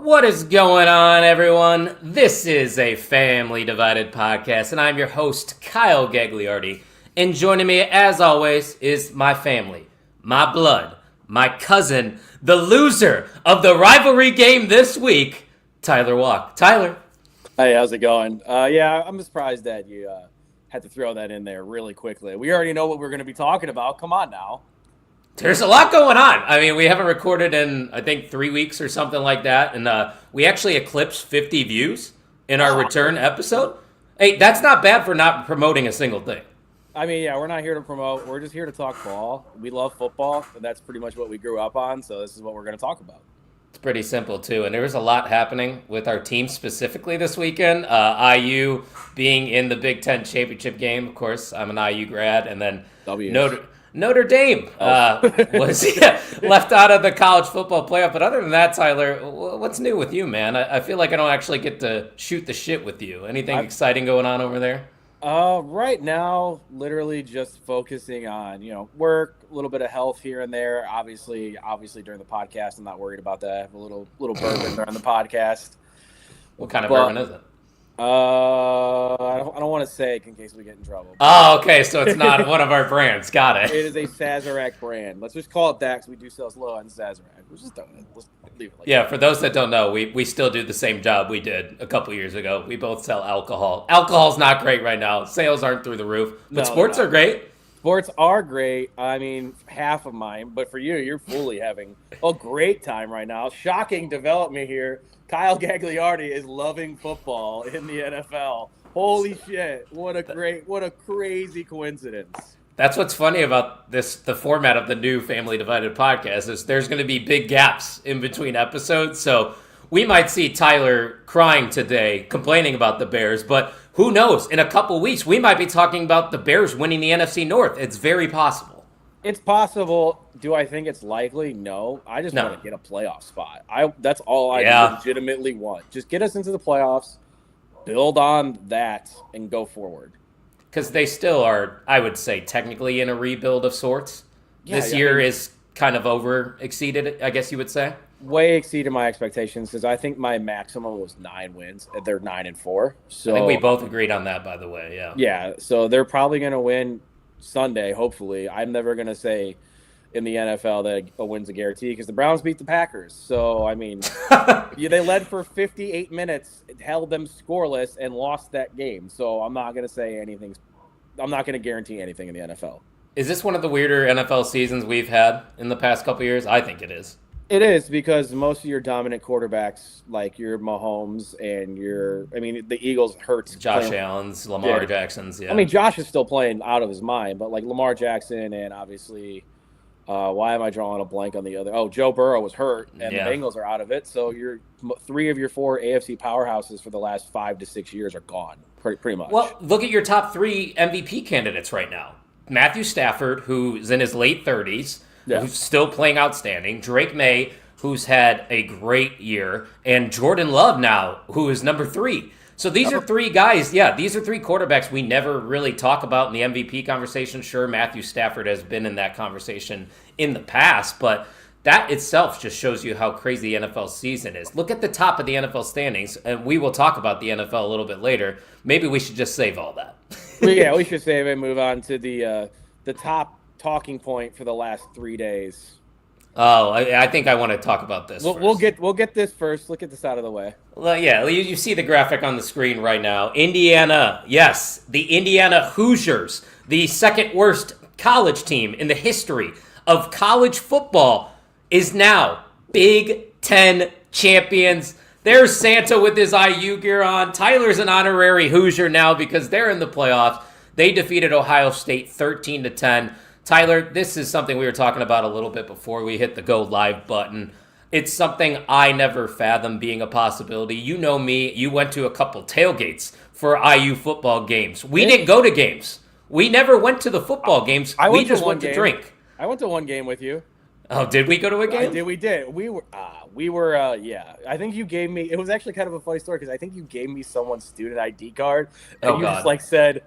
What is going on, everyone? This is a Family Divided podcast, and I'm your host, Kyle Gagliardi. And joining me, as always, is my family, my blood, my cousin, the loser of the rivalry game this week, Tyler Walk. Tyler. Hey, how's it going? Yeah, I'm surprised that you had to throw that in there really quickly. We already know what we're going to be talking about. Come on now. There's a lot going on. I mean, we haven't recorded in, I think, 3 weeks or something like that. And we actually eclipsed 50 views in our return episode. Hey, that's not bad for not promoting a single thing. I mean, yeah, we're not here to promote. We're just here to talk ball. We love football, and that's pretty much what we grew up on. So this is what we're going to talk about. It's pretty simple, too. And there was a lot happening with our team specifically this weekend. IU being in the Big Ten championship game. Of course, I'm an IU grad. And then Notre Dame was left out of the college football playoff. But other than that, Tyler, what's new with you, man? I feel like I don't actually get to shoot the shit with you. Anything exciting going on over there? Right now, literally just focusing on, work, a little bit of health here and there. Obviously during the podcast, I'm not worried about that. I have a little bourbon during the podcast. What kind of bourbon is it? I don't want to say it in case we get in trouble. Oh, okay. So it's not one of our brands. Got it. It is a Sazerac brand. Let's just call it that because we do sell slow on Sazerac. Let's leave it like that. For those that don't know, we still do the same job we did a couple years ago. We both sell alcohol. Alcohol's not great right now. Sales aren't through the roof. But sports are great. Sports are great. I mean, half of mine. But for you, you're fully having a great time right now. Shocking development here. Kyle Gagliardi is loving football in the NFL. Holy shit. What a crazy coincidence. That's what's funny about the format of the new Family Divided podcast is there's going to be big gaps in between episodes. So we might see Tyler crying today, complaining about the Bears, but who knows? In a couple weeks, we might be talking about the Bears winning the NFC North. It's very possible. It's possible. Do I think it's likely? No. I just want to get a playoff spot. That's all I legitimately want. Just get us into the playoffs, build on that, and go forward. Because they still are, I would say, technically in a rebuild of sorts. This year is kind of exceeded, I guess you would say. Way exceeded my expectations because I think my maximum was 9 wins. They're 9-4. So I think we both agreed on that, by the way. Yeah. Yeah. So they're probably going to win Sunday, hopefully. I'm never going to say in the NFL that a win's a guarantee because the Browns beat the Packers. So, I mean, they led for 58 minutes, held them scoreless, and lost that game. So I'm not going to say anything. I'm not going to guarantee anything in the NFL. Is this one of the weirder NFL seasons we've had in the past couple years? I think it is. It is because most of your dominant quarterbacks, like your Mahomes and the Eagles hurts. Josh Allen's, Lamar Jackson's, yeah. I mean, Josh is still playing out of his mind, but like Lamar Jackson and obviously, why am I drawing a blank on the other? Oh, Joe Burrow was hurt and the Bengals are out of it. So your 3 of your 4 AFC powerhouses for the last 5 to 6 years are gone, pretty much. Well, look at your top 3 MVP candidates right now. Matthew Stafford, who's in his late 30s. Yeah. Who's still playing outstanding. Drake May, who's had a great year. And Jordan Love now, who is number 3. So these are 3 guys. Yeah, these are 3 quarterbacks we never really talk about in the MVP conversation. Sure, Matthew Stafford has been in that conversation in the past, but that itself just shows you how crazy the NFL season is. Look at the top of the NFL standings, and we will talk about the NFL a little bit later. Maybe we should just save all that. Yeah, we should save it and move on to the top talking point for the last 3 days. Oh, I think I want to talk about this. We'll get this first. Look at this out of the way. Well, yeah, you see the graphic on the screen right now. Indiana, yes, the Indiana Hoosiers, the second worst college team in the history of college football, is now Big Ten champions. There's Santa with his IU gear on. Tyler's an honorary Hoosier now because they're in the playoffs. They defeated Ohio State 13-10. Tyler, this is something we were talking about a little bit before we hit the go live button. It's something I never fathomed being a possibility. You know me. You went to a couple tailgates for IU football games. We didn't go to games. We never went to the football games. We just went to drink. I went to one game with you. Oh, did we go to a game? We did. We were, I think you gave me, it was actually kind of a funny story because I think you gave me someone's student ID card and just said,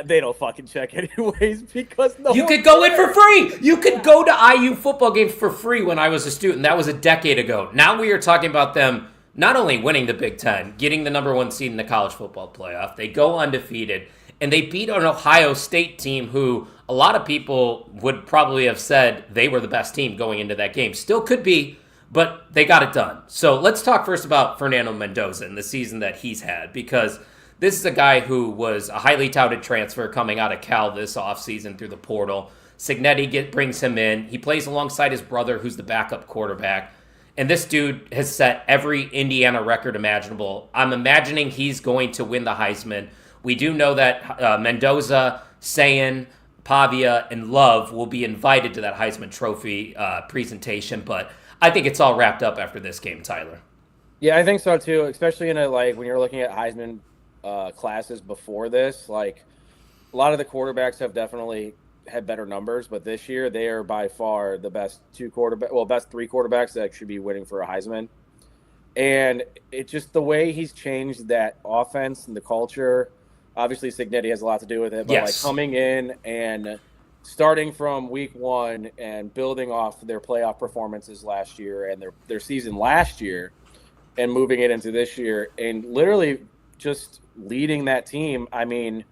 they don't fucking check anyways because you could go in for free. You could go to IU football games for free when I was a student. That was a decade ago. Now we are talking about them not only winning the Big Ten, getting the number 1 seed in the college football playoff, they go undefeated, and they beat an Ohio State team who a lot of people would probably have said they were the best team going into that game. Still could be, but they got it done. So let's talk first about Fernando Mendoza and the season that he's had, because this is a guy who was a highly touted transfer coming out of Cal this offseason through the portal. Cignetti brings him in. He plays alongside his brother, who's the backup quarterback. And this dude has set every Indiana record imaginable. I'm imagining he's going to win the Heisman. We do know that Mendoza, Sayin, Pavia, and Love will be invited to that Heisman Trophy presentation, but I think it's all wrapped up after this game, Tyler. Yeah, I think so too, especially in when you're looking at Heisman classes before this. Like, a lot of the quarterbacks have definitely had better numbers, but this year they are by far the best three quarterbacks that should be winning for a Heisman. And it's just the way he's changed that offense and the culture. Obviously, Cignetti has a lot to do with it, but yes, coming in and starting from week 1 and building off their playoff performances last year and their season last year and moving it into this year and literally just leading that team. I mean,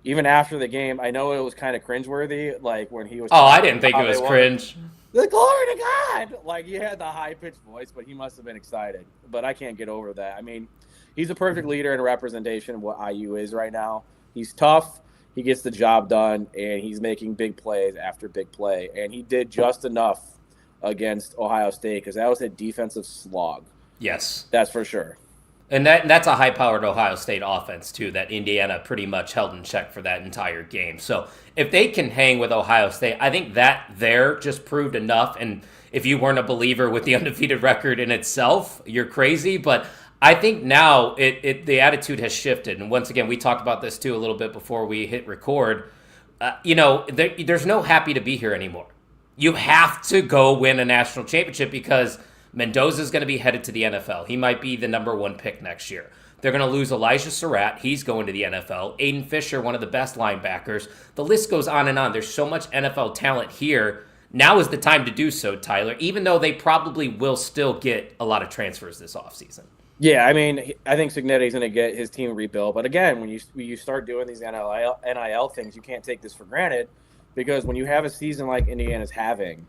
even after the game, I know it was kind of cringeworthy, when he was. Oh, I didn't think it was cringe. The glory to God! He had the high-pitched voice, but he must have been excited. But I can't get over that. I mean, he's a perfect leader and representation of what IU is right now. He's tough. He gets the job done, and he's making big plays after big play. And he did just enough against Ohio State because that was a defensive slog. Yes. That's for sure. And that's a high-powered Ohio State offense, too, that Indiana pretty much held in check for that entire game. So if they can hang with Ohio State, I think that there just proved enough. And if you weren't a believer with the undefeated record in itself, you're crazy. But I think now the attitude has shifted. And once again, we talked about this, too, a little bit before we hit record. There's no happy to be here anymore. You have to go win a national championship because Mendoza's going to be headed to the NFL. He might be the number 1 pick next year. They're going to lose Elijah Surratt. He's going to the NFL. Aiden Fisher, one of the best linebackers. The list goes on and on. There's so much NFL talent here. Now is the time to do so, Tyler, even though they probably will still get a lot of transfers this offseason. Yeah, I mean, I think Cignetti's going to get his team rebuilt. But again, when you start doing these NIL things, you can't take this for granted because when you have a season like Indiana's having,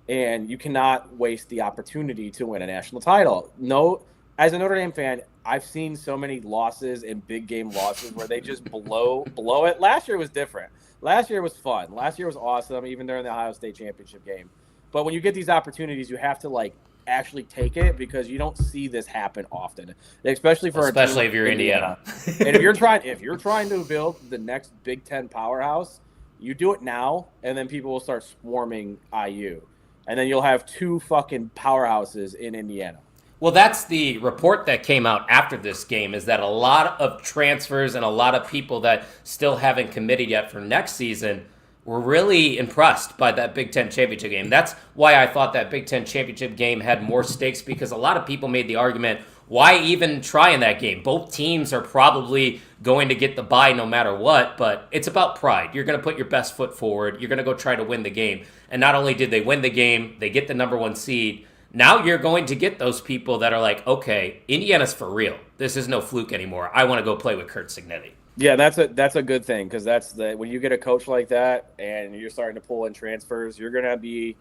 and you cannot waste the opportunity to win a national title. No, as a Notre Dame fan, I've seen so many losses and big game losses where they just blow it. Last year was different. Last year was fun. Last year was awesome, even during the Ohio State championship game. But when you get these opportunities, you have to actually take it because you don't see this happen often, especially if you're Indiana. And if you're trying to build the next Big Ten powerhouse, you do it now, and then people will start swarming IU. And then you'll have 2 fucking powerhouses in Indiana. Well, that's the report that came out after this game, is that a lot of transfers and a lot of people that still haven't committed yet for next season were really impressed by that Big Ten championship game. That's why I thought that Big Ten championship game had more stakes, because a lot of people made the argument, why even try in that game? Both teams are probably going to get the bye no matter what, but it's about pride. You're going to put your best foot forward. You're going to go try to win the game. And not only did they win the game, they get the number 1 seed. Now you're going to get those people that are like, okay, Indiana's for real. This is no fluke anymore. I want to go play with Kurt Cignetti. Yeah, that's a good thing, because when you get a coach like that and you're starting to pull in transfers, you're going to be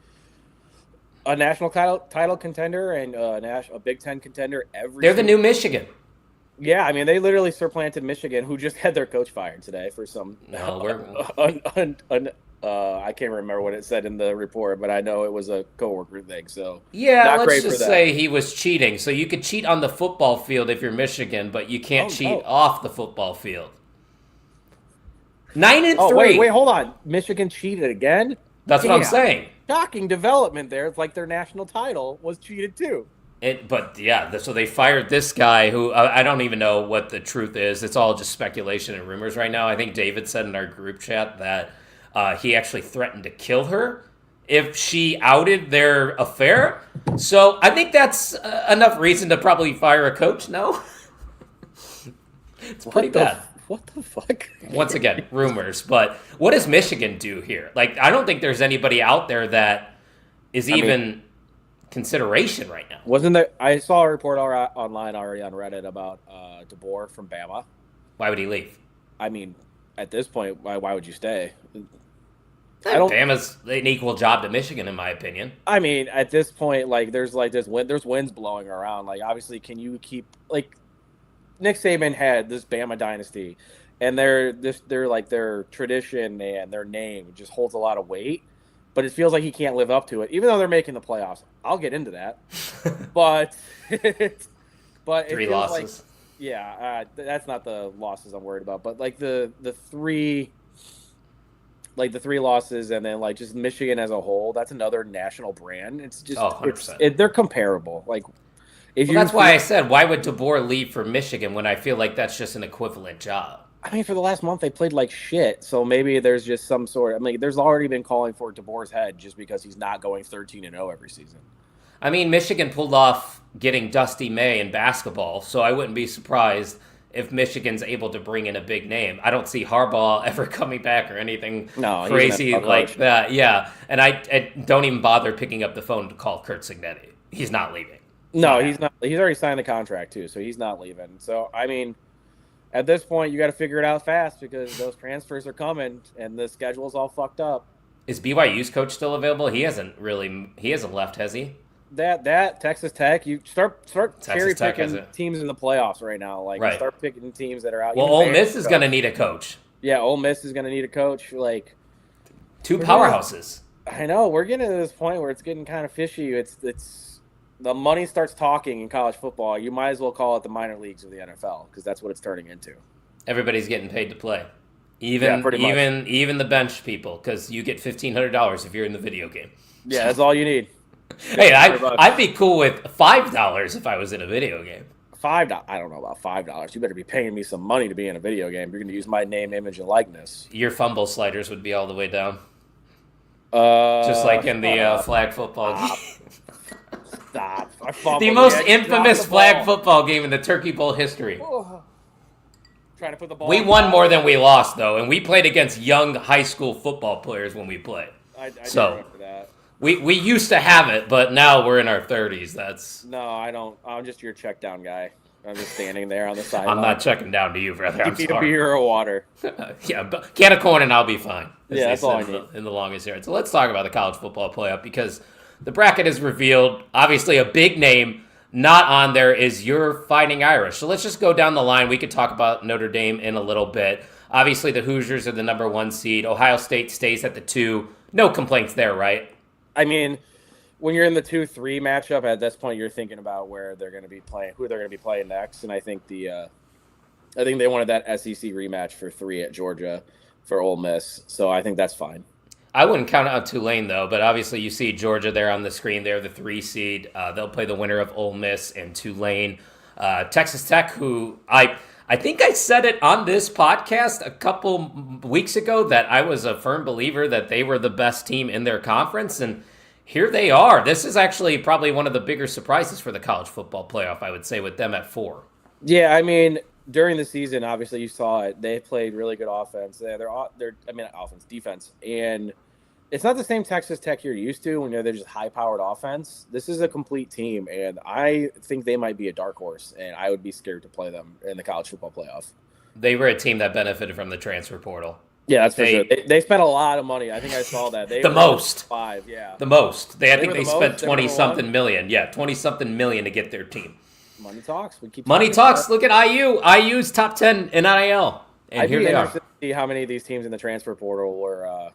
a national title contender and a Big Ten contender They're the new Michigan. Yeah, I mean, they literally supplanted Michigan, who just had their coach fired today for some. I can't remember what it said in the report, but I know it was a coworker thing. So yeah, let's just say he was cheating. So you could cheat on the football field if you're Michigan, but you can't cheat off the football field. 9-3. Wait, hold on. Michigan cheated again? That's what I'm saying. Shocking development there. It's like their national title was cheated too. So they fired this guy who I don't even know what the truth is. It's all just speculation and rumors right now. I think David said in our group chat that he actually threatened to kill her if she outed their affair. So I think that's enough reason to probably fire a coach, no? It's pretty bad. What the fuck? Once again, rumors. But what does Michigan do here? I don't think there's anybody out there that is consideration right now. Wasn't there? I saw a report online already on Reddit about DeBoer from Bama. Why would he leave? I mean, at this point, why would you stay? I don't. Bama's an equal job to Michigan, in my opinion. I mean, at this point, there's winds blowing around. Like, obviously, can you keep Nick Saban had this Bama dynasty, and their tradition and their name just holds a lot of weight. But it feels like he can't live up to it, even though they're making the playoffs. I'll get into that, but but 3 losses. That's not the losses I'm worried about. But the three losses, and then just Michigan as a whole, that's another national brand. It's just 100%. They're comparable. That's why I said, why would DeBoer leave for Michigan when I feel like that's just an equivalent job? I mean, for the last month, they played like shit. So maybe there's just some sort of... I mean, there's already been calling for DeBoer's head just because he's not going 13-0 every season. I mean, Michigan pulled off getting Dusty May in basketball, so I wouldn't be surprised if Michigan's able to bring in a big name. I don't see Harbaugh ever coming back or anything crazy like that. Yeah, and I don't even bother picking up the phone to call Kurt Signetti. He's not leaving. No, he's not. He's already signed the contract, too, so he's not leaving. So, I mean... At this point, you got to figure it out fast because those transfers are coming and the schedule's all fucked up. Is BYU's coach still available? He hasn't left, has he? That Texas Tech, you start cherry picking teams in the playoffs right now. Right. Start picking teams that are out. Well, Ole Miss is going to need a coach. Yeah, Ole Miss is going to need a coach. 2 powerhouses. I know we're getting to this point where it's getting kind of fishy. It's the money starts talking in college football. You might as well call it the minor leagues of the NFL because that's what it's turning into. Everybody's getting paid to play, even the bench people, because you get $1,500 if you're in the video game. Yeah, that's all you need. Hey, I'd be cool with $5 if I was in a video game. $5? I don't know about $5. You better be paying me some money to be in a video game. You're going to use my name, image, and likeness. Your fumble sliders would be all the way down. Just like in the flag football game. Stop. The most infamous flag football game in the Turkey Bowl history. Trying to put the ball. We won more than we lost, though, and we played against young high school football players when we played. I remember that. We used to have it, but now we're in our 30s. No, I don't. I'm just your check down guy. I'm just standing there on the sideline. I'm not checking down to you, brother. I'm sorry. Give me a beer or water. Yeah, but can of corn and I'll be fine. Yeah, that's all I need. In the longest yard. So let's talk about the college football playoff because the bracket is revealed. Obviously, a big name not on there is your Fighting Irish. So let's just go down the line. We could talk about Notre Dame in a little bit. Obviously, the Hoosiers are the number 1 seed. Ohio State stays at the 2. No complaints there, right? I mean, when you're in the 2-3 matchup, at this point, you're thinking about where they're going to be playing, who they're going to be playing next. And I think they wanted that SEC rematch for 3 at Georgia for Ole Miss. So I think that's fine. I wouldn't count out Tulane, though, but obviously you see Georgia there on the screen. They're the 3 seed. They'll play the winner of Ole Miss and Tulane. Texas Tech, who I think I said it on this podcast a couple weeks ago that I was a firm believer that they were the best team in their conference, and here they are. This is actually probably one of the bigger surprises for the college football playoff, I would say, with them at 4. Yeah, I mean, during the season, obviously you saw it. They played really good offense. Defense. And it's not the same Texas Tech you're used to when they're just high-powered offense. This is a complete team, and I think they might be a dark horse, and I would be scared to play them in the college football playoff. They were a team that benefited from the transfer portal. Yeah, that's for sure. They spent a lot of money. I think I saw that. The most. 5, yeah. The most. I think they spent 20-something million. Yeah, 20-something million to get their team. Money talks. Money talks. Look at IU. IU's top 10 in NIL. And here they are. To see how many of these teams in the transfer portal were.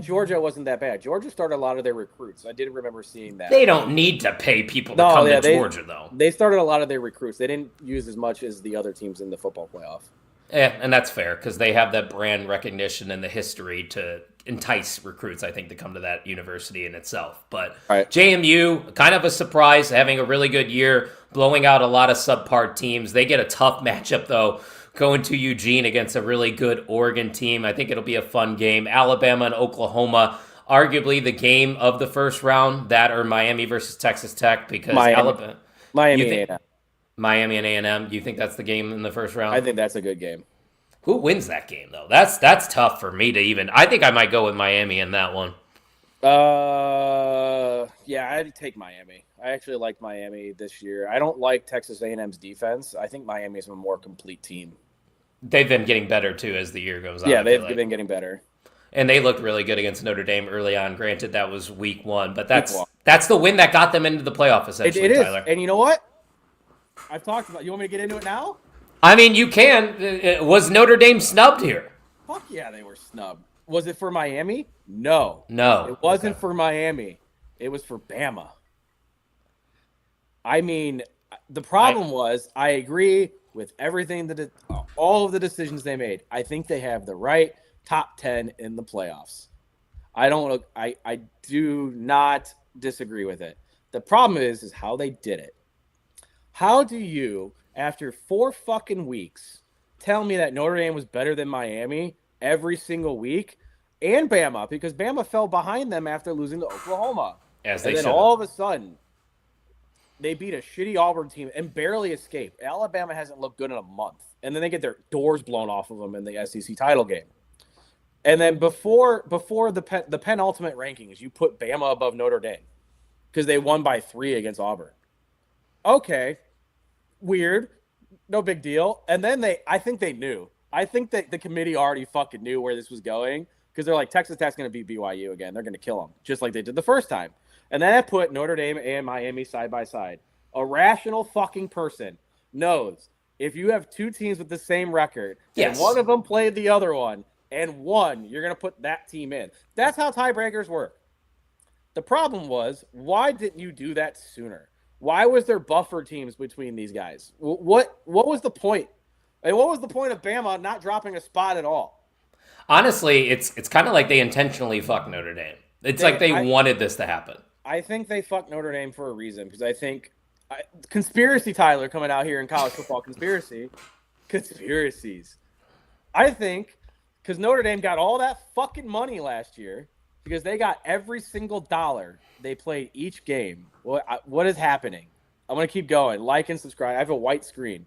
Georgia wasn't that bad. Georgia started a lot of their recruits. I did remember seeing that. They don't need to pay people to come to Georgia, though. They started a lot of their recruits. They didn't use as much as the other teams in the football playoff. Yeah, and that's fair because they have that brand recognition and the history to entice recruits, I think, to come to that university in itself. But right. JMU, kind of a surprise, having a really good year, blowing out a lot of subpar teams. They get a tough matchup, though, going to Eugene against a really good Oregon team. I think it'll be a fun game. Alabama and Oklahoma, arguably the game of the first round, that or Miami versus Texas Tech, because Miami and A&M, do you think that's the game in the first round? I think that's a good game. Who wins that game, though? That's tough for me to even... I think I might go with Miami in that one. Yeah, I'd take Miami. I actually like Miami this year. I don't like Texas A&M's defense. I think Miami is a more complete team. They've been getting better too as the year goes on. Yeah, I feel they've like. been getting better. And they looked really good against Notre Dame early on. Granted, that was week 1, but Week one. that's the win that got them into the playoff essentially, It is. Tyler. And you know what? I've talked about. You want me to get into it now? I mean, you can. Was Notre Dame snubbed here? Fuck yeah, they were snubbed. Was it for Miami? No. No. It wasn't for Miami. It was for Bama. I mean, the problem was, I agree with everything all of the decisions they made. I think they have the right top 10 in the playoffs. I do not disagree with it. The problem is how they did it. How do you, after 4 fucking weeks, tell me that Notre Dame was better than Miami every single week and Bama, because Bama fell behind them after losing to Oklahoma. And then all of a sudden, they beat a shitty Auburn team and barely escaped. Alabama hasn't looked good in a month. And then they get their doors blown off of them in the SEC title game. And then before the penultimate rankings, you put Bama above Notre Dame because they won by 3 against Auburn. Okay, weird, no big deal. And then I think they knew. I think that the committee already fucking knew where this was going, because they're like, Texas Tech's going to beat BYU again. They're going to kill them, just like they did the first time. And then I put Notre Dame and Miami side by side. A rational fucking person knows if you have 2 teams with the same record, and one of them played the other one and won, you're going to put that team in. That's how tiebreakers work. The problem was, why didn't you do that sooner? Why was there buffer teams between these guys? What was the point? And what was the point of Bama not dropping a spot at all? Honestly, it's kind of like they intentionally fucked Notre Dame. It's like they wanted this to happen. I think they fucked Notre Dame for a reason, because I think conspiracy Tyler coming out here in college football conspiracies. I think because Notre Dame got all that fucking money last year because they got every single dollar they played each game. What is happening? I'm going to keep going. Like and subscribe. I have a white screen.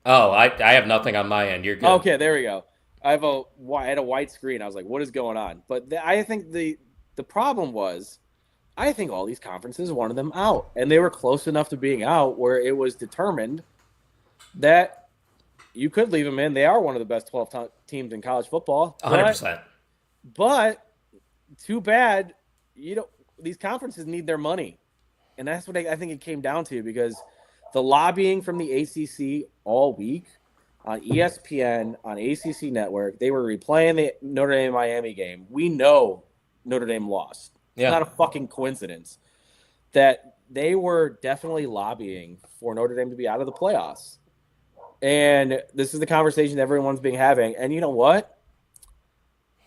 Oh, I have nothing on my end. You're good. Okay, there we go. I had a white screen. I was like, what is going on? But I think the problem was, I think all these conferences wanted them out. And they were close enough to being out where it was determined that you could leave them in. They are one of the best 12 teams in college football. 100%. But too bad, these conferences need their money. And that's what I think it came down to, because the lobbying from the ACC all week on ESPN, on ACC Network, they were replaying the Notre Dame-Miami game. We know Notre Dame lost. It's not a fucking coincidence that they were definitely lobbying for Notre Dame to be out of the playoffs. And this is the conversation everyone's been having. And you know what?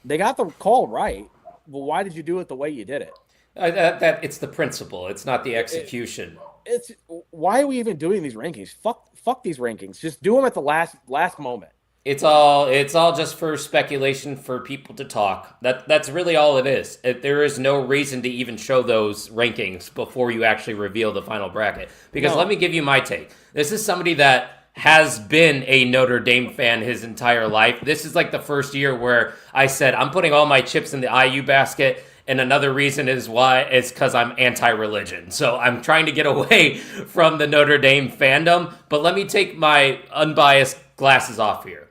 They got the call right. Well, why did you do it the way you did it? That it's the principle. It's not the execution. It's why are we even doing these rankings? Fuck these rankings. Just do them at the last moment. It's all just for speculation for people to talk. That's really all it is. There is no reason to even show those rankings before you actually reveal the final bracket. Because let me give you my take. This is somebody that has been a Notre Dame fan his entire life. This is like the first year where I said, I'm putting all my chips in the IU basket. And another reason is because I'm anti-religion. So I'm trying to get away from the Notre Dame fandom. But let me take my unbiased glasses off here.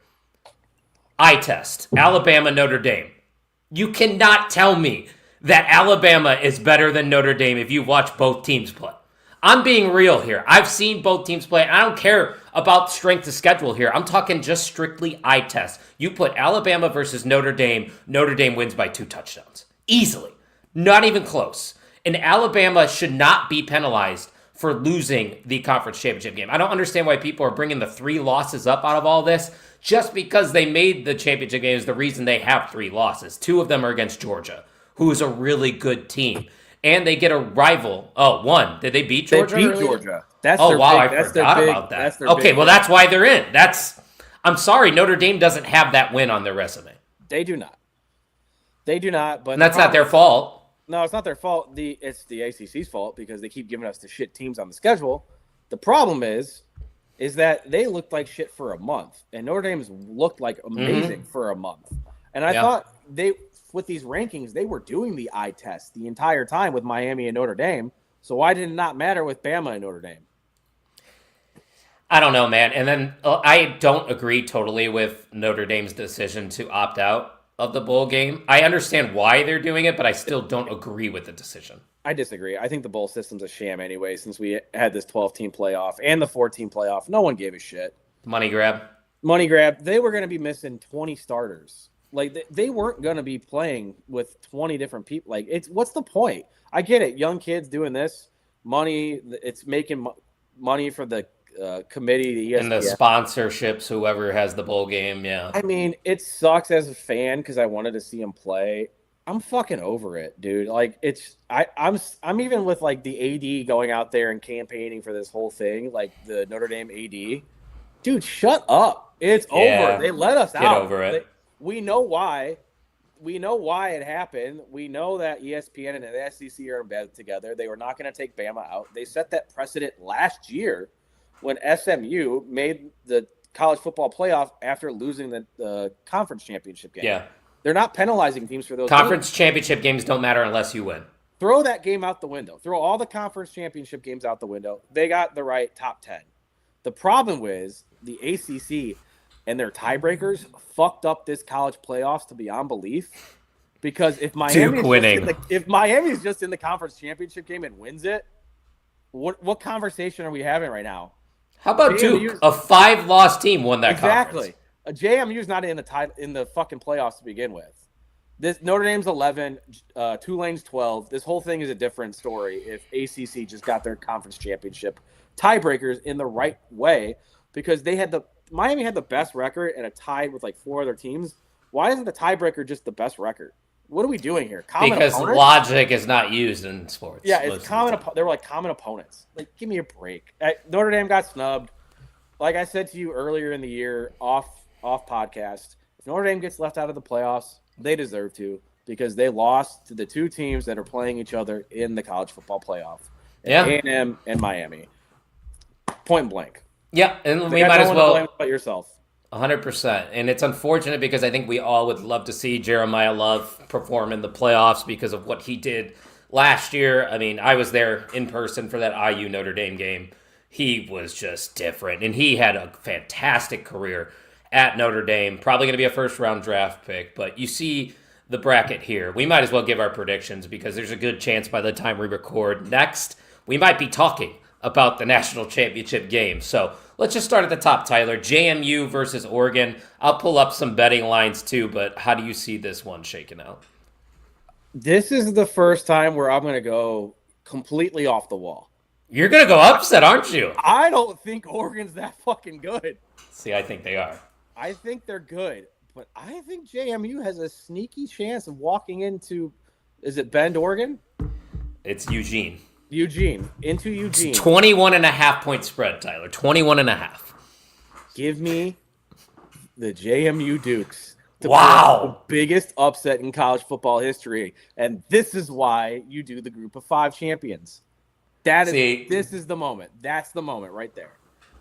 Eye test. Alabama, Notre Dame. You cannot tell me that Alabama is better than Notre Dame if you watch both teams play. I'm being real here. I've seen both teams play. I don't care about strength of schedule here. I'm talking just strictly eye test. You put Alabama versus Notre Dame wins by 2 touchdowns. Easily. Not even close. And Alabama should not be penalized for losing the conference championship game. I don't understand why people are bringing the 3 losses up out of all this. Just because they made the championship game is the reason they have 3 losses. 2 of them are against Georgia, who is a really good team. And they get a rival. Oh, 1. Did they beat Georgia? They beat Georgia. That's I forgot about that. Okay, well, that's why they're in. I'm sorry, Notre Dame doesn't have that win on their resume. They do not. But and that's not their fault. No, it's not their fault. It's the ACC's fault because they keep giving us the shit teams on the schedule. The problem is that they looked like shit for a month, and Notre Dame's looked like amazing for a month. And I thought with these rankings, they were doing the eye test the entire time with Miami and Notre Dame. So why did it not matter with Bama and Notre Dame? I don't know, man. And then I don't agree totally with Notre Dame's decision to opt out of the bowl game. I understand why they're doing it, but I still don't agree with the decision. I disagree. I think the bowl system's a sham anyway, since we had this 12-team playoff and the 14 playoff. No one gave a shit. Money grab. Money grab. They were going to be missing 20 starters. Like, they weren't going to be playing with 20 different people. Like, what's the point? I get it. Young kids doing this. Money. It's making money for the committee, the ESPN. And the sponsorships, whoever has the bowl game, yeah. I mean, it sucks as a fan because I wanted to see him play. I'm fucking over it, dude. Like, I'm even with like the AD going out there and campaigning for this whole thing, like the Notre Dame AD. Dude, shut up. It's over. They let us out. Get over it. We know why. We know why it happened. We know that ESPN and the SEC are in bed together. They were not going to take Bama out. They set that precedent last year when SMU made the college football playoff after losing the conference championship game. Yeah. They're not penalizing teams for those conference championship games don't matter unless you win. Throw that game out the window. Throw all the conference championship games out the window. They got the right top 10. The problem was the ACC and their tiebreakers fucked up this college playoffs to beyond belief. Because if Miami's just in the conference championship game and wins it, what conversation are we having right now? How about Duke? A 5-loss team won that conference. Exactly. JMU's not in the fucking playoffs to begin with. This Notre Dame's 11, Tulane's 12. This whole thing is a different story if ACC just got their conference championship tiebreakers in the right way, because Miami had the best record and a tie with like 4 other teams. Why isn't the tiebreaker just the best record? What are we doing here? Because logic is not used in sports. Yeah, it's common. They were like common opponents. Like, give me a break. Notre Dame got snubbed. Like I said to you earlier in the year, off podcast, if Notre Dame gets left out of the playoffs, they deserve to, because they lost to the 2 teams that are playing each other in the college football playoff. Yeah, A&M and Miami. Point blank. Yeah, and we might as well blame but yourself. 100%. And it's unfortunate because I think we all would love to see Jeremiah Love perform in the playoffs because of what he did last year. I mean, I was there in person for that IU Notre Dame game. He was just different, and he had a fantastic career at Notre Dame. Probably going to be a first-round draft pick, but you see the bracket here. We might as well give our predictions because there's a good chance by the time we record next, we might be talking about the national championship game. So let's just start at the top, Tyler. JMU versus Oregon. I'll pull up some betting lines too, but how do you see this one shaking out? This is the first time where I'm going to go completely off the wall. You're going to go upset, aren't you? I don't think Oregon's that fucking good. See, I think they are. I think they're good, but I think JMU has a sneaky chance of walking into, is it Bend, Oregon? It's Eugene. Into Eugene. It's 21.5 point spread, Tyler. 21.5. Give me the JMU Dukes. Wow. The biggest upset in college football history. And this is why you do the group of 5 champions. This is the moment. That's the moment right there.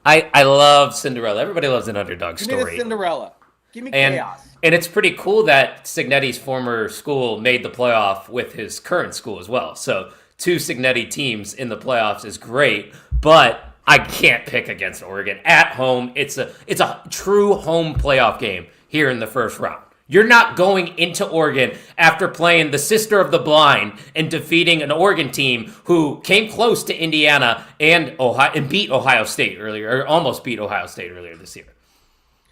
I love Cinderella. Everybody loves an underdog story. Give me the Cinderella. Give me chaos. And it's pretty cool that Cignetti's former school made the playoff with his current school as well. So 2 Cignetti teams in the playoffs is great, but I can't pick against Oregon at home. It's a true home playoff game here in the first round. You're not going into Oregon after playing the sister of the blind and defeating an Oregon team who came close to Indiana and Ohio and beat Ohio State earlier, or almost beat Ohio State earlier this year.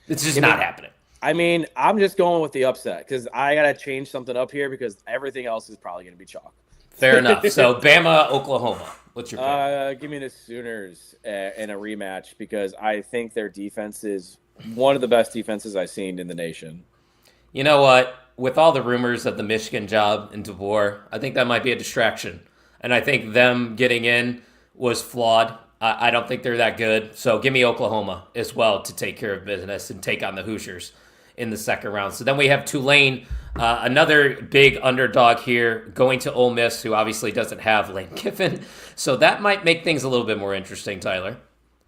It's just not happening. I mean, I'm just going with the upset because I got to change something up here because everything else is probably going to be chalk. Fair enough. So, Bama, Oklahoma. What's your pick? Give me the Sooners in a rematch because I think their defense is one of the best defenses I've seen in the nation. You know what? With all the rumors of the Michigan job in DeBoer, I think that might be a distraction. And I think them getting in was flawed. I don't think they're that good. So give me Oklahoma as well to take care of business and take on the Hoosiers in the second round. So then we have Tulane, another big underdog here, going to Ole Miss, who obviously doesn't have Lane Kiffin. So that might make things a little bit more interesting, Tyler.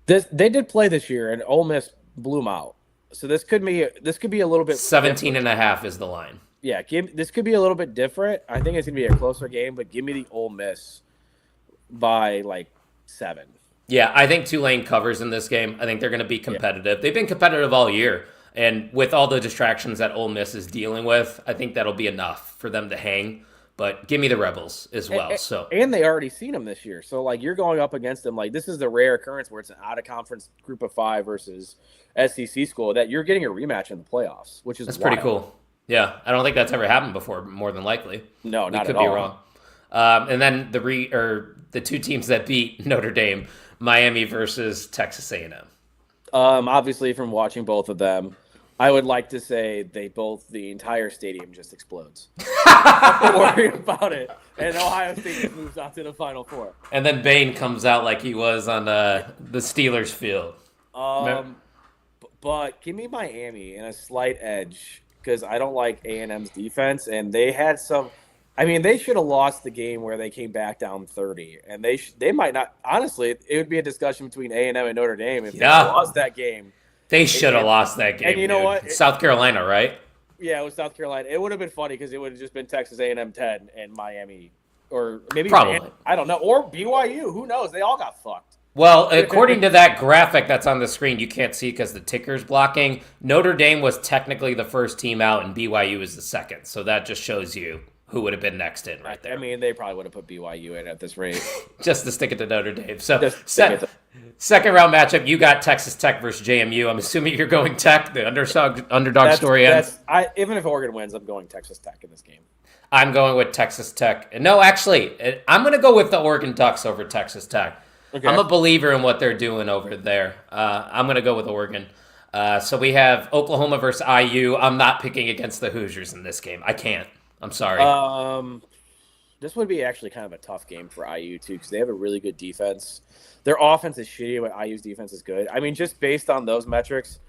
They did play this year, and Ole Miss blew them out. So this could be a little bit 17.5 is the line. Yeah, this could be a little bit different. I think it's gonna be a closer game, but give me the Ole Miss by like 7. Yeah, I think Tulane covers in this game. I think they're going to be Yeah. competitive. They've been competitive all year. And with all the distractions that Ole Miss is dealing with, I think that'll be enough for them to hang. But give me the Rebels as well. So And they already seen them this year. So like you're going up against them. Like this is the rare occurrence where it's an out of conference group of 5 versus SEC school that you're getting a rematch in the playoffs, which is that's wild. pretty cool. Yeah, I don't think that's ever happened before. More than likely, No, we not could at be all. wrong. And then the two teams that beat Notre Dame, Miami versus Texas A&M. Obviously from watching both of them, I would like to say the entire stadium just explodes. Don't worry about it. And Ohio State just moves on to the Final Four. And then Bane comes out like he was on the Steelers field. But give me Miami in a slight edge because I don't like A&M's defense, and they had some. I mean, they should have lost the game where they came back down 30, and they might not. Honestly, it would be a discussion between A&M and Notre Dame if they lost that game. They should have lost that game. And you know what? South Carolina, right? Yeah, it was South Carolina. It would have been funny because it would have just been Texas A&M 10 and Miami, or maybe Probably. I don't know, or BYU. Who knows? They all got fucked. Well, according to that graphic that's on the screen, you can't see because the ticker's blocking. Notre Dame was technically the first team out, and BYU is the second. So that just shows you who would have been next in right there. I mean, they probably would have put BYU in at this rate. Just to stick it to Notre Dame. So second round matchup, you got Texas Tech versus JMU. I'm assuming you're going Tech, the underdog story ends. Even if Oregon wins, I'm going Texas Tech in this game. I'm going with Texas Tech. No, actually, I'm going to go with the Oregon Ducks over Texas Tech. Okay. I'm a believer in what they're doing over there. I'm going to go with Oregon. So we have Oklahoma versus IU. I'm not picking against the Hoosiers in this game. I can't. I'm sorry. This would be actually kind of a tough game for IU, too, because they have a really good defense. Their offense is shitty, but IU's defense is good. I mean, just based on those metrics,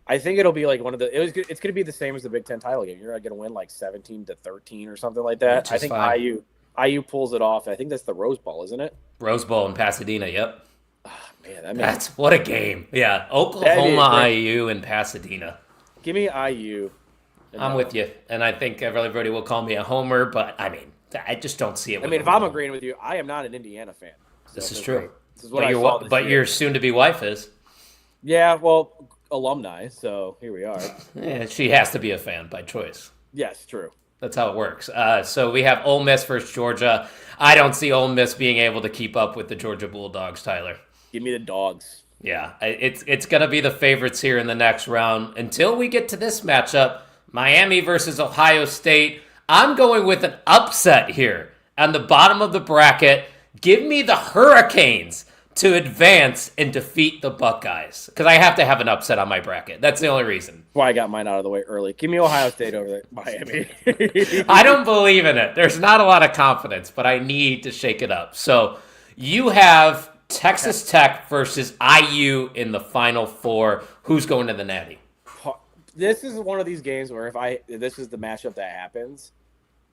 I think it'll be like it's going to be the same as the Big Ten title game. You're going to win like 17-13 or something like that. I think IU pulls it off. I think that's the Rose Bowl, isn't it? Rose Bowl in Pasadena, yep. Oh, man, that's what a game. Yeah, Oklahoma, IU, in Pasadena. Give me IU. I'm with you, and I think everybody will call me a homer, but I mean, I just don't see it. If I'm agreeing with you, I am not an Indiana fan. So this is true. This is what but your soon-to-be wife is. Yeah, well, alumni, so here we are. Yeah, she has to be a fan by choice. Yes, true. That's how it works. So we have Ole Miss versus Georgia. I don't see Ole Miss being able to keep up with the Georgia Bulldogs, Tyler. Give me the Dogs. Yeah, it's going to be the favorites here in the next round. Until we get to this matchup, Miami versus Ohio State. I'm going with an upset here on the bottom of the bracket. Give me the Hurricanes to advance and defeat the Buckeyes. Because I have to have an upset on my bracket. That's the only reason. Well, I got mine out of the way early. Give me Ohio State over there, Miami. I don't believe in it. There's not a lot of confidence, but I need to shake it up. So you have Texas Tech versus IU in the Final Four. Who's going to the Natty? This is one of these games where if this is the matchup that happens,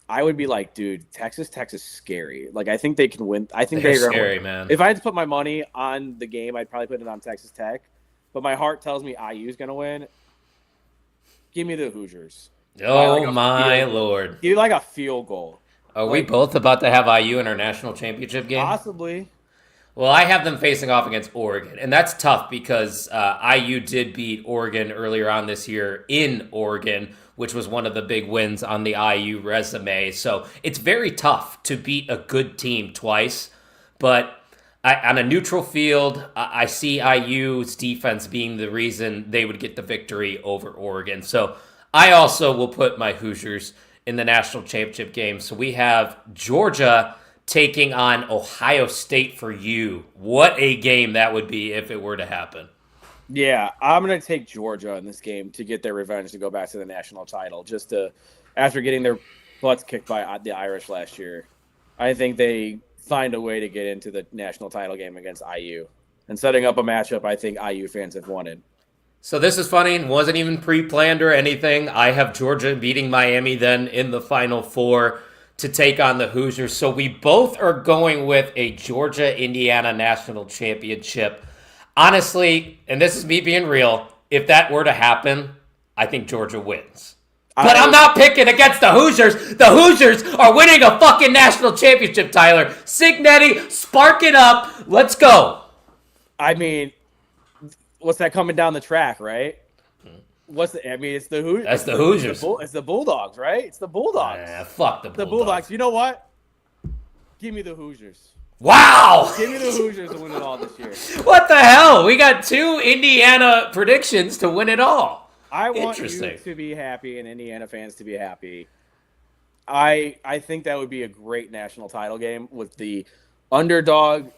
I would be like, dude, Texas Tech is scary. Like, I think they can win. I think they're scary, man. If I had to put my money on the game, I'd probably put it on Texas Tech. But my heart tells me IU is going to win. Give me the Hoosiers. Oh, my Lord. Give me like a field goal. Are we both about to have IU in our national championship game? Possibly. Well, I have them facing off against Oregon, and that's tough because IU did beat Oregon earlier on this year in Oregon, which was one of the big wins on the IU resume. So it's very tough to beat a good team twice. But on a neutral field, I see IU's defense being the reason they would get the victory over Oregon. So I also will put my Hoosiers in the national championship game. So we have Georgia taking on Ohio State for you. What a game that would be if it were to happen. Yeah, I'm going to take Georgia in this game to get their revenge to go back to the national title. After getting their butts kicked by the Irish last year, I think they find a way to get into the national title game against IU. And setting up a matchup I think IU fans have wanted. So this is funny. It wasn't even pre-planned or anything. I have Georgia beating Miami then in the Final Four to take on the Hoosiers. So we both are going with a Georgia-Indiana national championship. Honestly, and this is me being real, if that were to happen, I think Georgia wins. But I'm not picking against the Hoosiers. The Hoosiers are winning a fucking national championship, Tyler. Signetti, spark it up. Let's go. I mean, what's that coming down the track, right? It's the Hoosiers. That's the Hoosiers. It's the Bulldogs, right? It's the Bulldogs. Fuck the Bulldogs. The Bulldogs. You know what? Give me the Hoosiers. Wow. Give me the Hoosiers to win it all this year. What the hell? We got 2 Indiana predictions to win it all. I want you to be happy and Indiana fans to be happy. I think that would be a great national title game with the underdog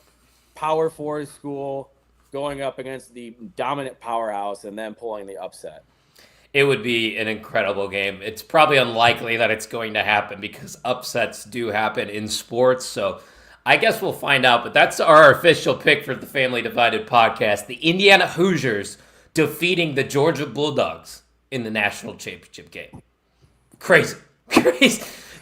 Power 4 school going up against the dominant powerhouse and then pulling the upset. It would be an incredible game. It's probably unlikely that it's going to happen because upsets do happen in sports. So I guess we'll find out. But that's our official pick for the Family Divided podcast. The Indiana Hoosiers defeating the Georgia Bulldogs in the national championship game. Crazy.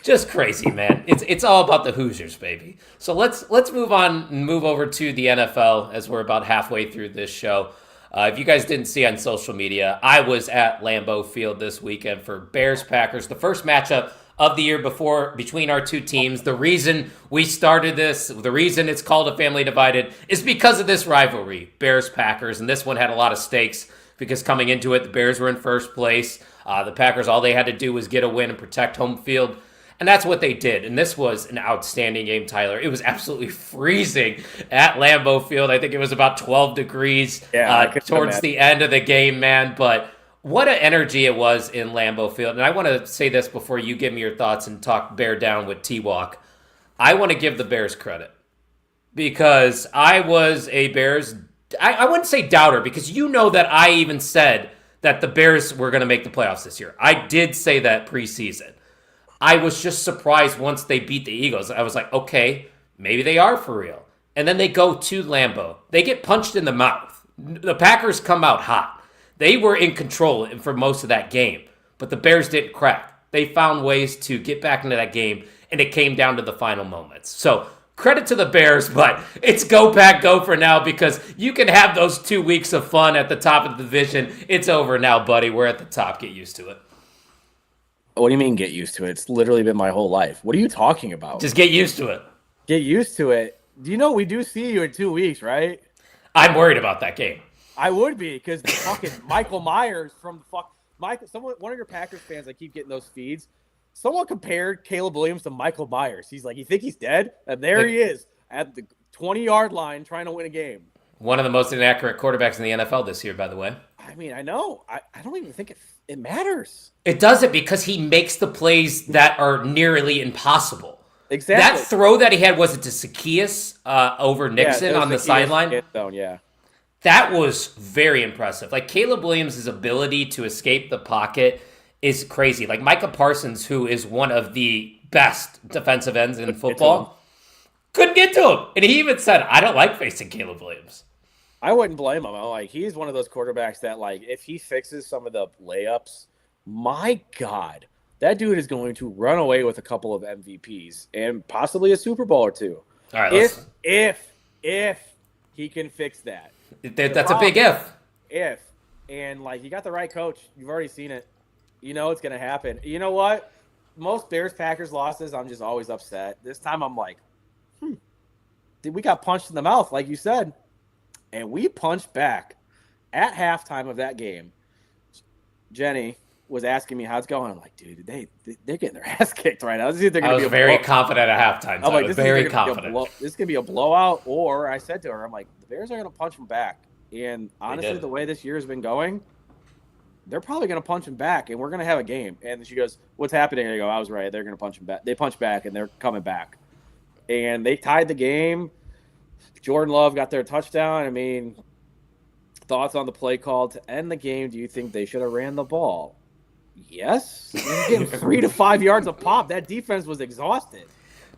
Just crazy, man. It's all about the Hoosiers, baby. So let's move on and move over to the NFL as we're about halfway through this show. If you guys didn't see on social media, I was at Lambeau Field this weekend for Bears-Packers, the first matchup of the year between our 2 teams. The reason we started this, the reason it's called a Family Divided, is because of this rivalry, Bears-Packers, and this one had a lot of stakes because coming into it, the Bears were in first place. The Packers, all they had to do was get a win and protect home field. And that's what they did. And this was an outstanding game, Tyler. It was absolutely freezing at Lambeau Field. I think it was about 12 degrees towards the end of the game, man. But what an energy it was in Lambeau Field. And I want to say this before you give me your thoughts and talk Bear Down with T-Walk. I want to give the Bears credit because I was a Bears, I wouldn't say doubter, because you know that I even said that the Bears were going to make the playoffs this year. I did say that preseason. I was just surprised once they beat the Eagles. I was like, okay, maybe they are for real. And then they go to Lambeau. They get punched in the mouth. The Packers come out hot. They were in control for most of that game, but the Bears didn't crack. They found ways to get back into that game, and it came down to the final moments. So credit to the Bears, but it's go Pack go for now because you can have those 2 weeks of fun at the top of the division. It's over now, buddy. We're at the top. Get used to it. What do you mean get used to it? It's literally been my whole life. What are you talking about? Just get used to it. Get used to it. Do you know we do see you in 2 weeks, right? I'm worried about that game. I would be because fucking Michael Myers from one of your Packers fans, I keep getting those feeds. Someone compared Caleb Williams to Michael Myers. He's like, you think he's dead? And there he is at the 20-yard line trying to win a game. One of the most inaccurate quarterbacks in the NFL this year, by the way. I mean, I know. I don't even think it matters. It doesn't because he makes the plays that are nearly impossible. Exactly. That throw that he had, was it to Zacchaeus over Nixon on the sideline? Yeah. That was very impressive. Like Caleb Williams' ability to escape the pocket is crazy. Like Micah Parsons, who is one of the best defensive ends in football, couldn't get to him. And he even said, I don't like facing Caleb Williams. I wouldn't blame him. Like, he's one of those quarterbacks that, like, if he fixes some of the layups, my God, that dude is going to run away with a couple of MVPs and possibly a Super Bowl or 2. All right, if he can fix that. That's a big if. If. And, like, you got the right coach. You've already seen it. You know it's going to happen. You know what? Most Bears-Packers losses, I'm just always upset. This time I'm like, we got punched in the mouth, like you said. And we punched back at halftime of that game. Jenny was asking me how it's going. I'm like, dude, they're getting their ass kicked right now. I was very confident at halftime. I'm like, very confident. This is going to be a blowout. Or I said to her, I'm like, the Bears are going to punch them back. And honestly, the way this year has been going, they're probably going to punch them back, and we're going to have a game. And she goes, what's happening? And I go, I was right. They're going to punch them back. They punch back, and they're coming back. And they tied the game. Jordan Love got their touchdown. I mean, thoughts on the play call to end the game? Do you think they should have ran the ball? Yes. Getting 3 to 5 yards a pop. That defense was exhausted.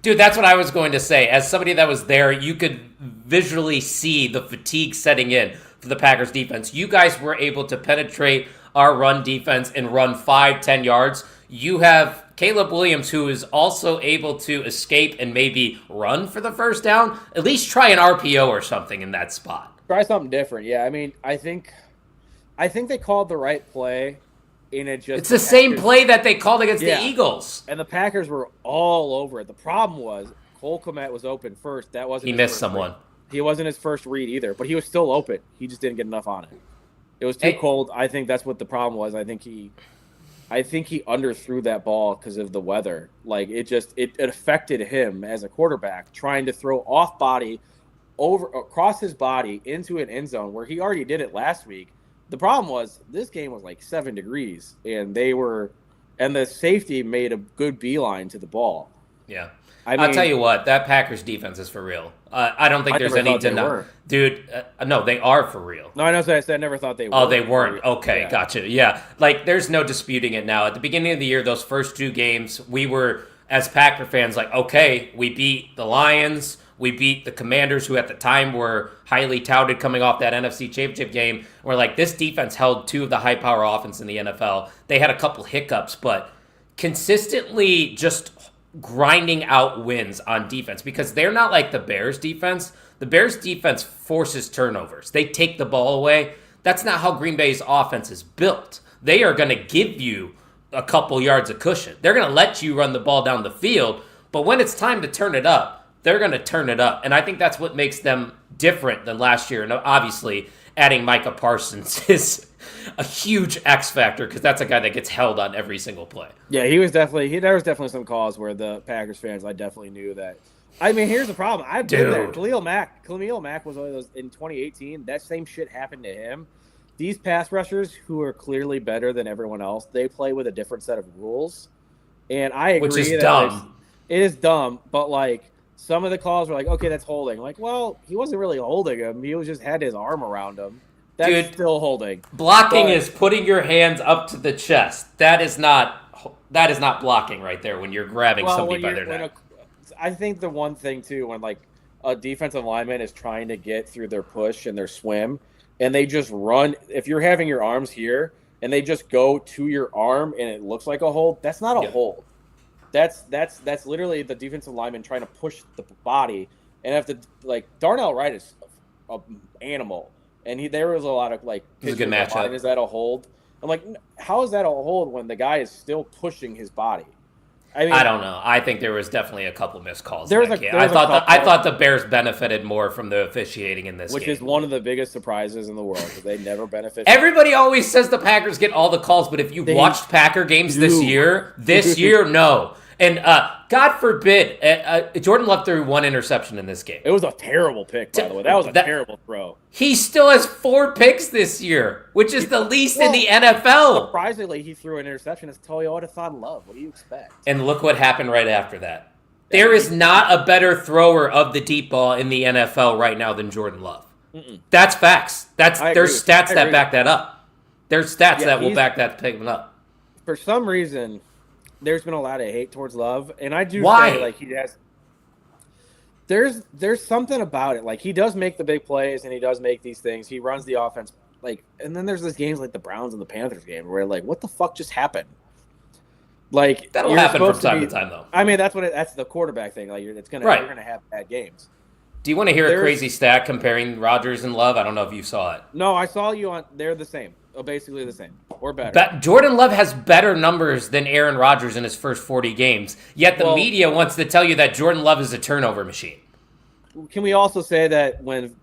Dude, that's what I was going to say. As somebody that was there, you could visually see the fatigue setting in for the Packers defense. You guys were able to penetrate our run defense and run 5-10 yards. You have Caleb Williams, who is also able to escape and maybe run for the first down. At least try an RPO or something in that spot. Try something different. Yeah, I mean, I think they called the right play and it's the same play that they called against the Eagles. And the Packers were all over it. The problem was Cole Kmet was open first. That wasn't he missed someone. He wasn't his first read either, but he was still open. He just didn't get enough on it. It was too cold. I think that's what the problem was. I think he underthrew that ball because of the weather. Like it affected him as a quarterback trying to throw off body across his body into an end zone where he already did it last week. The problem was this game was like 7 degrees and the safety made a good beeline to the ball. Yeah. I'll tell you what, that Packers defense is for real. I don't think there's any denying. Dude, no, they are for real. No, I know. I never thought they were. Oh, they weren't. Okay, yeah. Gotcha. Yeah, like there's no disputing it now. At the beginning of the year, those first 2 games, we were, as Packer fans, like, okay, we beat the Lions. We beat the Commanders, who at the time were highly touted coming off that NFC Championship game. We're like, this defense held 2 of the high-power offense in the NFL. They had a couple hiccups, but consistently just grinding out wins on defense because they're not like the Bears defense. The Bears defense forces turnovers. They take the ball away. That's not how Green Bay's offense is built. They are going to give you a couple yards of cushion. They're going to let you run the ball down the field, but when it's time to turn it up, they're going to turn it up. And I think that's what makes them different than last year. And obviously, adding Micah Parsons is a huge X factor because that's a guy that gets held on every single play. Yeah, there was definitely some calls where the Packers fans, I definitely knew that. I mean, here's the problem. I've been there. Khalil Mack was one of those in 2018. That same shit happened to him. These pass rushers who are clearly better than everyone else, they play with a different set of rules. And I agree. Which is dumb. It is dumb, but like some of the calls were like, okay, that's holding. Like, well, he wasn't really holding him. He was just had his arm around him. That's still holding. Blocking is putting your hands up to the chest. That is not blocking right there when you're grabbing somebody by their neck. I think the one thing too, when like a defensive lineman is trying to get through their push and their swim, and they just run. If you're having your arms here and they just go to your arm and it looks like a hold, that's not a hold. That's literally the defensive lineman trying to push the body. And if Darnell Wright is an animal. And there was a lot of like, it's a good matchup. Is that a hold? I'm like, how is that a hold when the guy is still pushing his body? I mean, I don't know. I think there was definitely a couple missed calls. I thought the Bears benefited more from the officiating in this game. Which is one of the biggest surprises in the world because they never benefit. Everybody always says the Packers get all the calls, but if you watched Packer games this year, no. And God forbid, Jordan Love threw 1 interception in this game. It was a terrible pick, by the way. That was a terrible throw. He still has 4 picks this year, which is the least in the NFL. Surprisingly, he threw an interception. It's Toyota Love. What do you expect? And look what happened right after that. There is not a better thrower of the deep ball in the NFL right now than Jordan Love. Mm-mm. That's facts. There's stats that back that up. There's stats that will back that statement up. For some reason, there's been a lot of hate towards Love, and I do say like he has. There's something about it. Like he does make the big plays, and he does make these things. He runs the offense like, and then there's these games like the Browns and the Panthers game where like, what the fuck just happened? Like that'll happen from time to time, though. I mean, that's the quarterback thing. Like you're gonna have bad games. Do you want to hear a crazy stat comparing Rodgers and Love? I don't know if you saw it. No, I saw you on. They're the same. Basically the same or better. Jordan Love has better numbers than Aaron Rodgers in his first 40 games, yet the media wants to tell you that Jordan Love is a turnover machine. Can we also say that when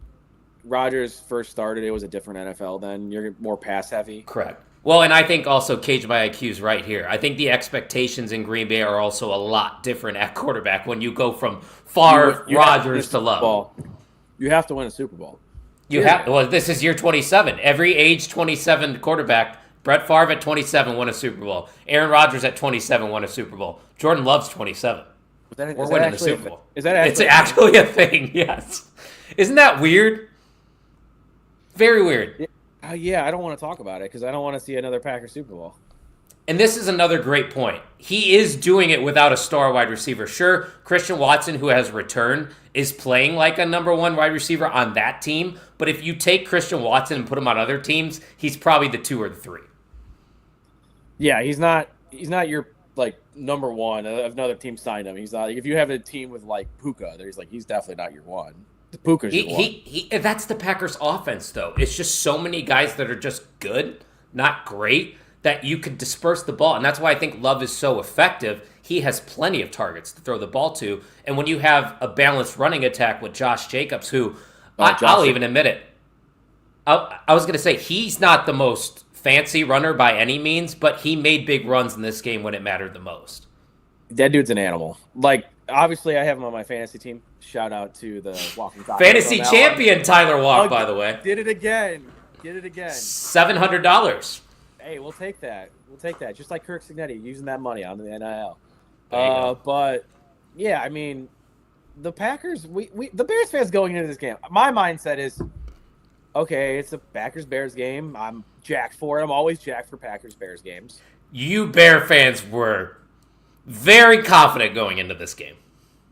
Rodgers first started, it was a different NFL then? You're more pass heavy? Correct. Well, and I think also Cage My IQ's right here. I think the expectations in Green Bay are also a lot different at quarterback when you go from Rodgers to Love. You have to win a Super Bowl. This is year 27. Every age 27 quarterback, Brett Favre at 27 won a Super Bowl. Aaron Rodgers at 27 won a Super Bowl. Jordan Love's 27. We're winning the Super Bowl. Is that it's actually a thing, yes. Isn't that weird? Very weird. Yeah, I don't want to talk about it because I don't want to see another Packers Super Bowl. And this is another great point. He is doing it without a star wide receiver. Sure, Christian Watson, who has returned, is playing like a number 1 wide receiver on that team. But if you take Christian Watson and put him on other teams, he's probably the 2 or the 3. Yeah, he's not your like number 1. Another team signed him. He's not. If you have a team with like Puka, he's definitely not your 1. Puka's your 1. That's the Packers offense, though. It's just so many guys that are just good, not great, that you could disperse the ball. And that's why I think Love is so effective. He has plenty of targets to throw the ball to. And when you have a balanced running attack with Josh Jacobs, who I'll even admit it, I was going to say he's not the most fancy runner by any means, but he made big runs in this game when it mattered the most. That dude's an animal. Like, obviously, I have him on my fantasy team. Shout out to the Walking Tacos. Fantasy champion Tyler Walk, by the way. Did it again. $700. Hey, we'll take that. Just like Kirk Signetti using that money on the NIL. But yeah, I mean, the Packers. The Bears fans going into this game. My mindset is, okay, it's a Packers-Bears game. I'm jacked for it. I'm always jacked for Packers-Bears games. You Bear fans were very confident going into this game.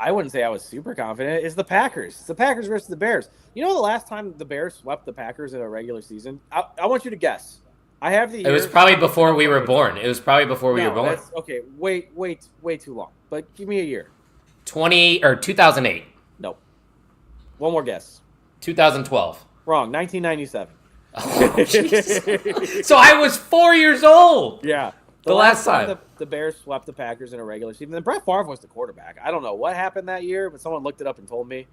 I wouldn't say I was super confident. It's the Packers. It's the Packers versus the Bears. You know the last time the Bears swept the Packers in a regular season? I want you to guess. I have the year. It was probably before we were born. Okay, way too long. But give me a year. 2008. Nope. One more guess. 2012. Wrong. 1997. Oh, so I was 4 years old. Yeah. The last time the Bears swept the Packers in a regular season. And Brett Favre was the quarterback. I don't know what happened that year, but someone looked it up and told me.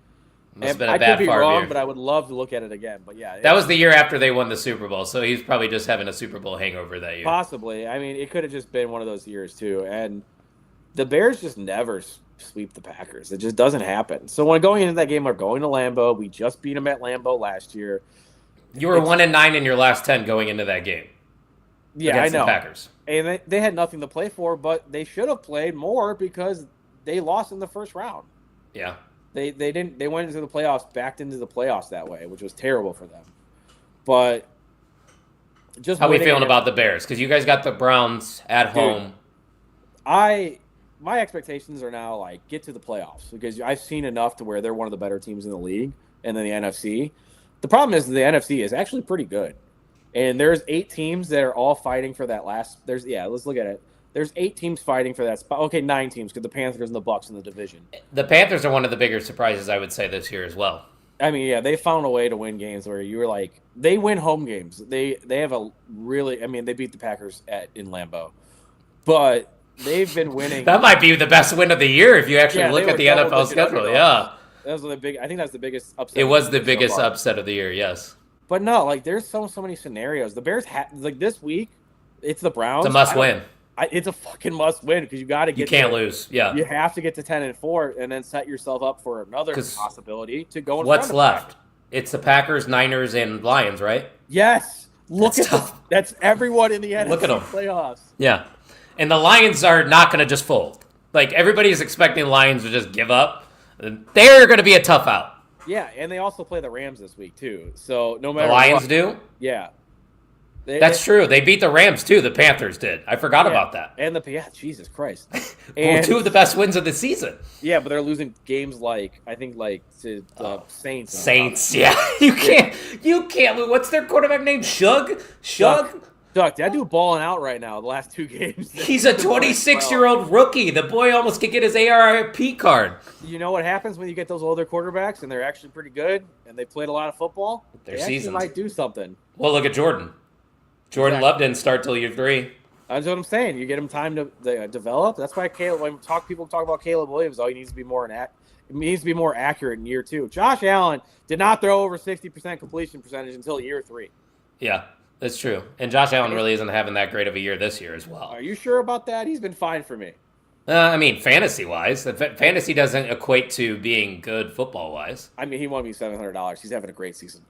Must have been a bad could be Favre wrong, year. but I would love to look at it again. But yeah, that was the year after they won the Super Bowl, so he's probably just having a Super Bowl hangover that year. Possibly. I mean, it could have just been one of those years too. And the Bears just never sweep the Packers. It just doesn't happen. So when going into that game, we're going to Lambeau. We just beat them at Lambeau last year. You were 1-9 in your last 10 going into that game. Yeah, I know. The Packers. And they had nothing to play for, but they should have played more because they lost in the first round. Yeah. They didn't. They went into the playoffs, backed into the playoffs that way, which was terrible for them. But just how are we feeling about the Bears? Because you guys got the Browns at home. My expectations are now like get to the playoffs because I've seen enough to where they're one of the better teams in the league, and then the NFC. The problem is the NFC is actually pretty good. And there's 8 teams that are all fighting for that last. Let's look at it. There's 8 teams fighting for that spot. Okay, 9 teams because the Panthers and the Bucks in the division. The Panthers are one of the bigger surprises, I would say, this year as well. I mean, yeah, they found a way to win games where you were like, they win home games. They have a really. I mean, they beat the Packers in Lambeau, but they've been winning. That might be the best win of the year if you actually look at the NFL schedule. Yeah, that was I think that's the biggest upset. It was the biggest upset of the year. Yes. But no, like there's so many scenarios. The Bears like this week, it's the Browns. It's a must win. It's a fucking must win because you got to get. You can't lose. Yeah, you have to get to 10-4 and then set yourself up for another possibility to go. What's left? It's the Packers, Niners, and Lions, right? Yes. That's everyone in the NFC look at them. Playoffs. Yeah, and the Lions are not going to just fold. Like everybody's expecting Lions to just give up. They're going to be a tough out. Yeah, and they also play the Rams this week too. So no matter the Lions do. Yeah. That's true. They beat the Rams too. The Panthers did. I forgot about that. And Jesus Christ. And 2 of the best wins of the season. Yeah, but they're losing games to the Saints. Saints. Yeah, you can't. What's their quarterback name? Shug. Duck, that dude balling out right now. The last 2 games. He's a 26-year-old rookie. The boy almost could get his ARP card. You know what happens when you get those older quarterbacks and they're actually pretty good and they played a lot of football? They actually might do something. Well, look at Jordan. Jordan Love didn't start till year 3. That's what I'm saying. You get him time to develop. That's why when people talk about Caleb Williams, he needs to be more accurate in year 2. Josh Allen did not throw over 60% completion percentage until year 3. Yeah. That's true. And Josh Allen really isn't having that great of a year this year as well. Are you sure about that? He's been fine for me. I mean, fantasy-wise. Fantasy doesn't equate to being good football-wise. I mean, he won me $700. He's having a great season.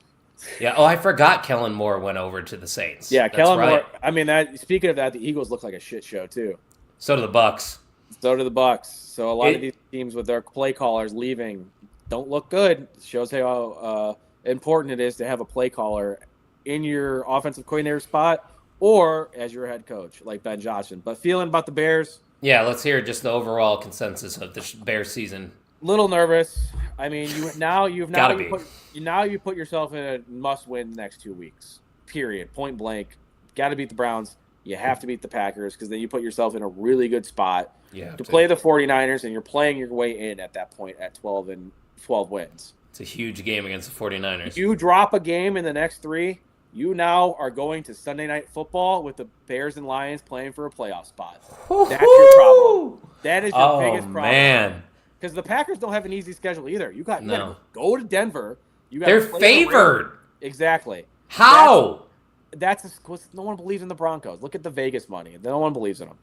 Yeah. Oh, I forgot Kellen Moore went over to the Saints. Yeah, Kellen Moore. I mean, speaking of that, the Eagles look like a shit show, too. So do the Bucks. So a lot of these teams with their play callers leaving don't look good. It shows how important it is to have a play caller in your offensive coordinator spot or as your head coach, like Ben Johnson. But feeling about the Bears? Yeah, let's hear just the overall consensus of the Bears season. Little nervous. I mean, you put yourself in a must-win next 2 weeks. Period. Point blank. Got to beat the Browns. You have to beat the Packers because then you put yourself in a really good spot to play the 49ers, and you're playing your way in at that point at 12 wins. It's a huge game against the 49ers. You drop a game in the next 3, You now are going to Sunday Night Football with the Bears and Lions playing for a playoff spot. That's your problem. That is your biggest problem. Man. Because the Packers don't have an easy schedule either. You got to No. go to Denver. They're favored. Exactly. How? No one believes in the Broncos. Look at the Vegas money. No one believes in them.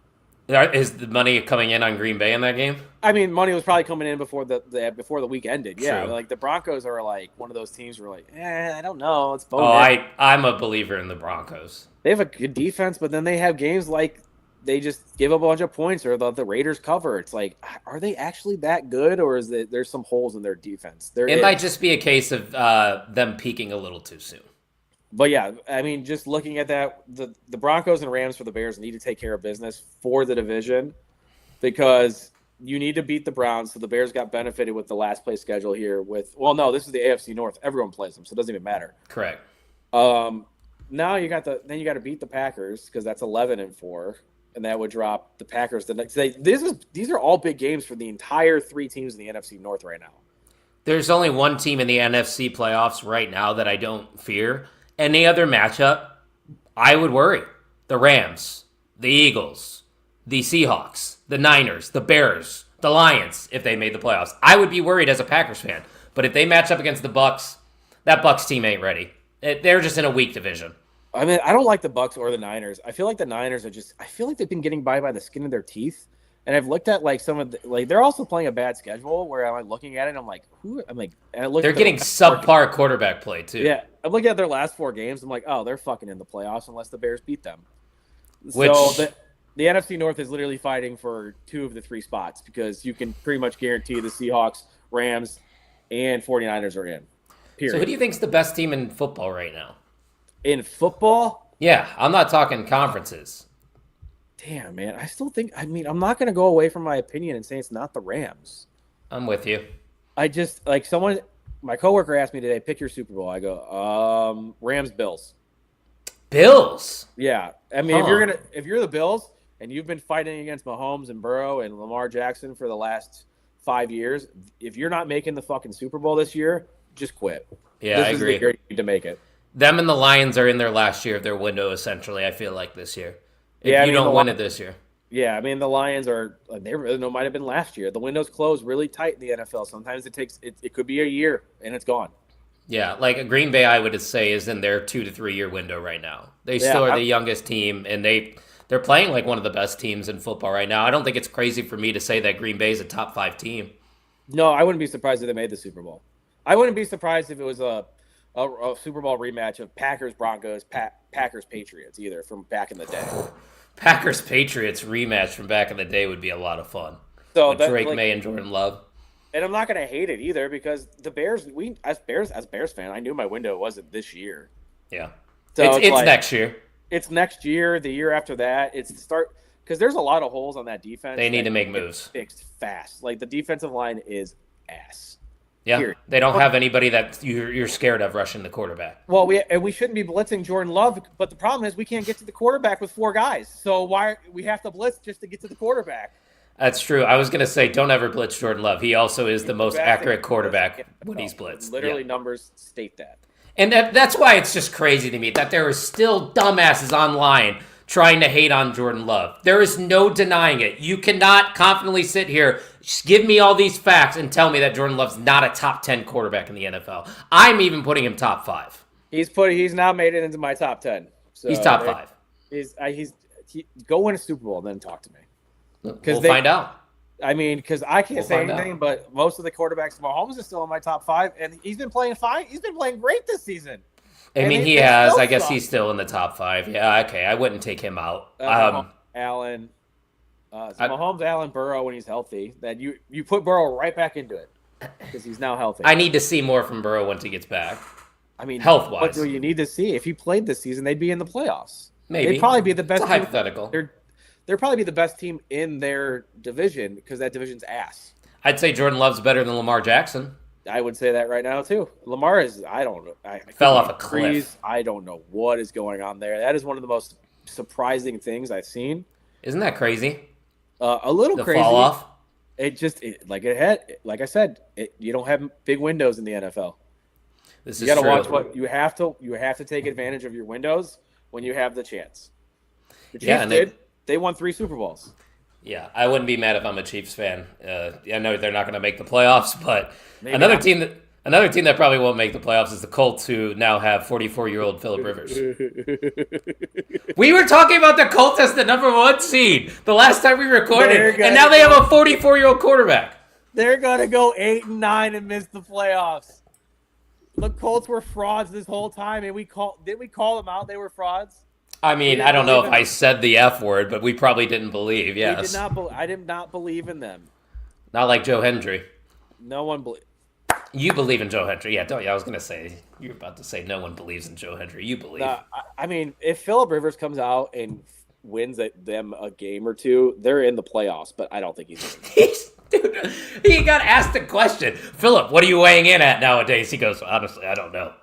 Is the money coming in on Green Bay in that game? I mean, money was probably coming in before the week ended. Yeah, True. like the Broncos are like one of those teams where like, I don't know. It's Bo. I'm a believer in the Broncos. They have a good defense, but then they have games like they just give up a bunch of points or the Raiders cover. It's like, are they actually that good, or is there's some holes in their defense? It might just be a case of them peaking a little too soon. But yeah, I mean, just looking at that, the Broncos and Rams for the Bears need to take care of business for the division because you need to beat the Browns. So the Bears got benefited with the last place schedule here. This is the AFC North. Everyone plays them, so it doesn't even matter. Correct. Now you got to beat the Packers because that's 11-4, and that would drop the Packers the next day. These are all big games for the entire three teams in the NFC North right now. There's only one team in the NFC playoffs right now that I don't fear. Any other matchup, I would worry. The Rams, the Eagles, the Seahawks, the Niners, the Bears, the Lions, if they made the playoffs. I would be worried as a Packers fan. But if they match up against the Bucs, that Bucs team ain't ready. They're just in a weak division. I mean, I don't like the Bucs or the Niners. I feel like the Niners I feel like they've been getting by the skin of their teeth. And I've looked at like some of they're also playing a bad schedule where I'm like looking at it. And I'm like, they're getting subpar quarterback play too. Yeah, I'm looking at their last 4 games. I'm like, oh, they're fucking in the playoffs unless the Bears beat them. So the NFC North is literally fighting for 2 of the 3 spots because you can pretty much guarantee the Seahawks, Rams, and 49ers are in. Period. So who do you think's the best team in football right now? In football? Yeah, I'm not talking conferences. Damn, man. I still think, I'm not going to go away from my opinion and say it's not the Rams. I'm with you. I just, my coworker asked me today, pick your Super Bowl. I go, Rams, Bills. Bills? Yeah. I mean, if you're the Bills and you've been fighting against Mahomes and Burrow and Lamar Jackson for the last 5 years, if you're not making the fucking Super Bowl this year, just quit. Yeah, I agree. This is the year you need to make it. Them and the Lions are in their last year of their window, essentially, I feel like, this year. If you don't win it this year. Yeah, I mean, the Lions might have been last year. The window's closed really tight in the NFL. Sometimes it could be a year, and it's gone. Yeah, like Green Bay, I would say, is in their 2 to 3 year window right now. They still are the youngest team, and they're playing like one of the best teams in football right now. I don't think it's crazy for me to say that Green Bay is a top 5 team. No, I wouldn't be surprised if they made the Super Bowl. I wouldn't be surprised if it was a Super Bowl rematch of Packers-Broncos, Packers-Patriots, either from back in the day. Packers-Patriots rematch from back in the day would be a lot of fun. So with Drake May and Jordan Love. And I'm not going to hate it either because the Bears, as Bears fan, I knew my window wasn't this year. Yeah. So it's next year. It's next year, the year after that. It's the start because there's a lot of holes on that defense. They need to make moves. Fixed fast. Like the defensive line is ass. Yeah, Period. They don't have anybody that you're scared of rushing the quarterback. Well, we shouldn't be blitzing Jordan Love, but the problem is we can't get to the quarterback with 4 guys. So we have to blitz just to get to the quarterback? That's true. I was going to say, don't ever blitz Jordan Love. He also is the most accurate quarterback when he's blitzed. Literally, numbers state that. And that's why it's just crazy to me that there are still dumbasses online trying to hate on Jordan Love. There is no denying it. You cannot confidently sit here, just give me all these facts, and tell me that Jordan Love's not a top 10 quarterback in the NFL. I'm even putting him top 5. He's now made it into my top 10. So he's top 5. Go win a Super Bowl and then talk to me. We'll find out. I mean, because I can't say anything, but most of the quarterbacks, Mahomes is still in my top 5, and he's been playing fine. He's been playing great this season. I mean, he has. I guess he's still in the top 5. Yeah, okay. I wouldn't take him out. Allen. Mahomes, Allen, Burrow when he's healthy. Then you put Burrow right back into it because he's now healthy. I need to see more from Burrow once he gets back. I mean, health-wise. What do you need to see? If he played this season, they'd be in the playoffs. Maybe. They'd probably be the best. It's a hypothetical. They'd probably be the best team in their division because that division's ass. I'd say Jordan Love's better than Lamar Jackson. I would say that right now, too. Lamar is, I don't know. I fell off a cliff. I don't know what is going on there. That is one of the most surprising things I've seen. Isn't that crazy? A little crazy. The fall off? Like I said, you don't have big windows in the NFL. This You is got to true. watch what you have to take advantage of your windows when you have the chance. The Chiefs did. They won 3 Super Bowls. Yeah, I wouldn't be mad if I'm a Chiefs fan. I know they're not going to make the playoffs, but Maybe another not. team that probably won't make the playoffs is the Colts, who now have 44-year-old Phillip Rivers. We were talking about the Colts as the number 1 seed the last time we recorded, and now they have a 44-year-old quarterback. They're gonna go 8-9 and miss the playoffs. The Colts were frauds this whole time, and didn't we call them out? They were frauds. I mean, I don't know if I said the F word, but we probably didn't believe. Yes, I did not believe in them. Not like Joe Hendry. No one believed. You believe in Joe Hendry, yeah? Don't you? I was gonna say you were about to say no one believes in Joe Hendry. You believe? I mean, if Phillip Rivers comes out and wins them a game or two, they're in the playoffs. But I don't think he's. Dude, he got asked a question. Phillip, what are you weighing in at nowadays? He goes, honestly, I don't know.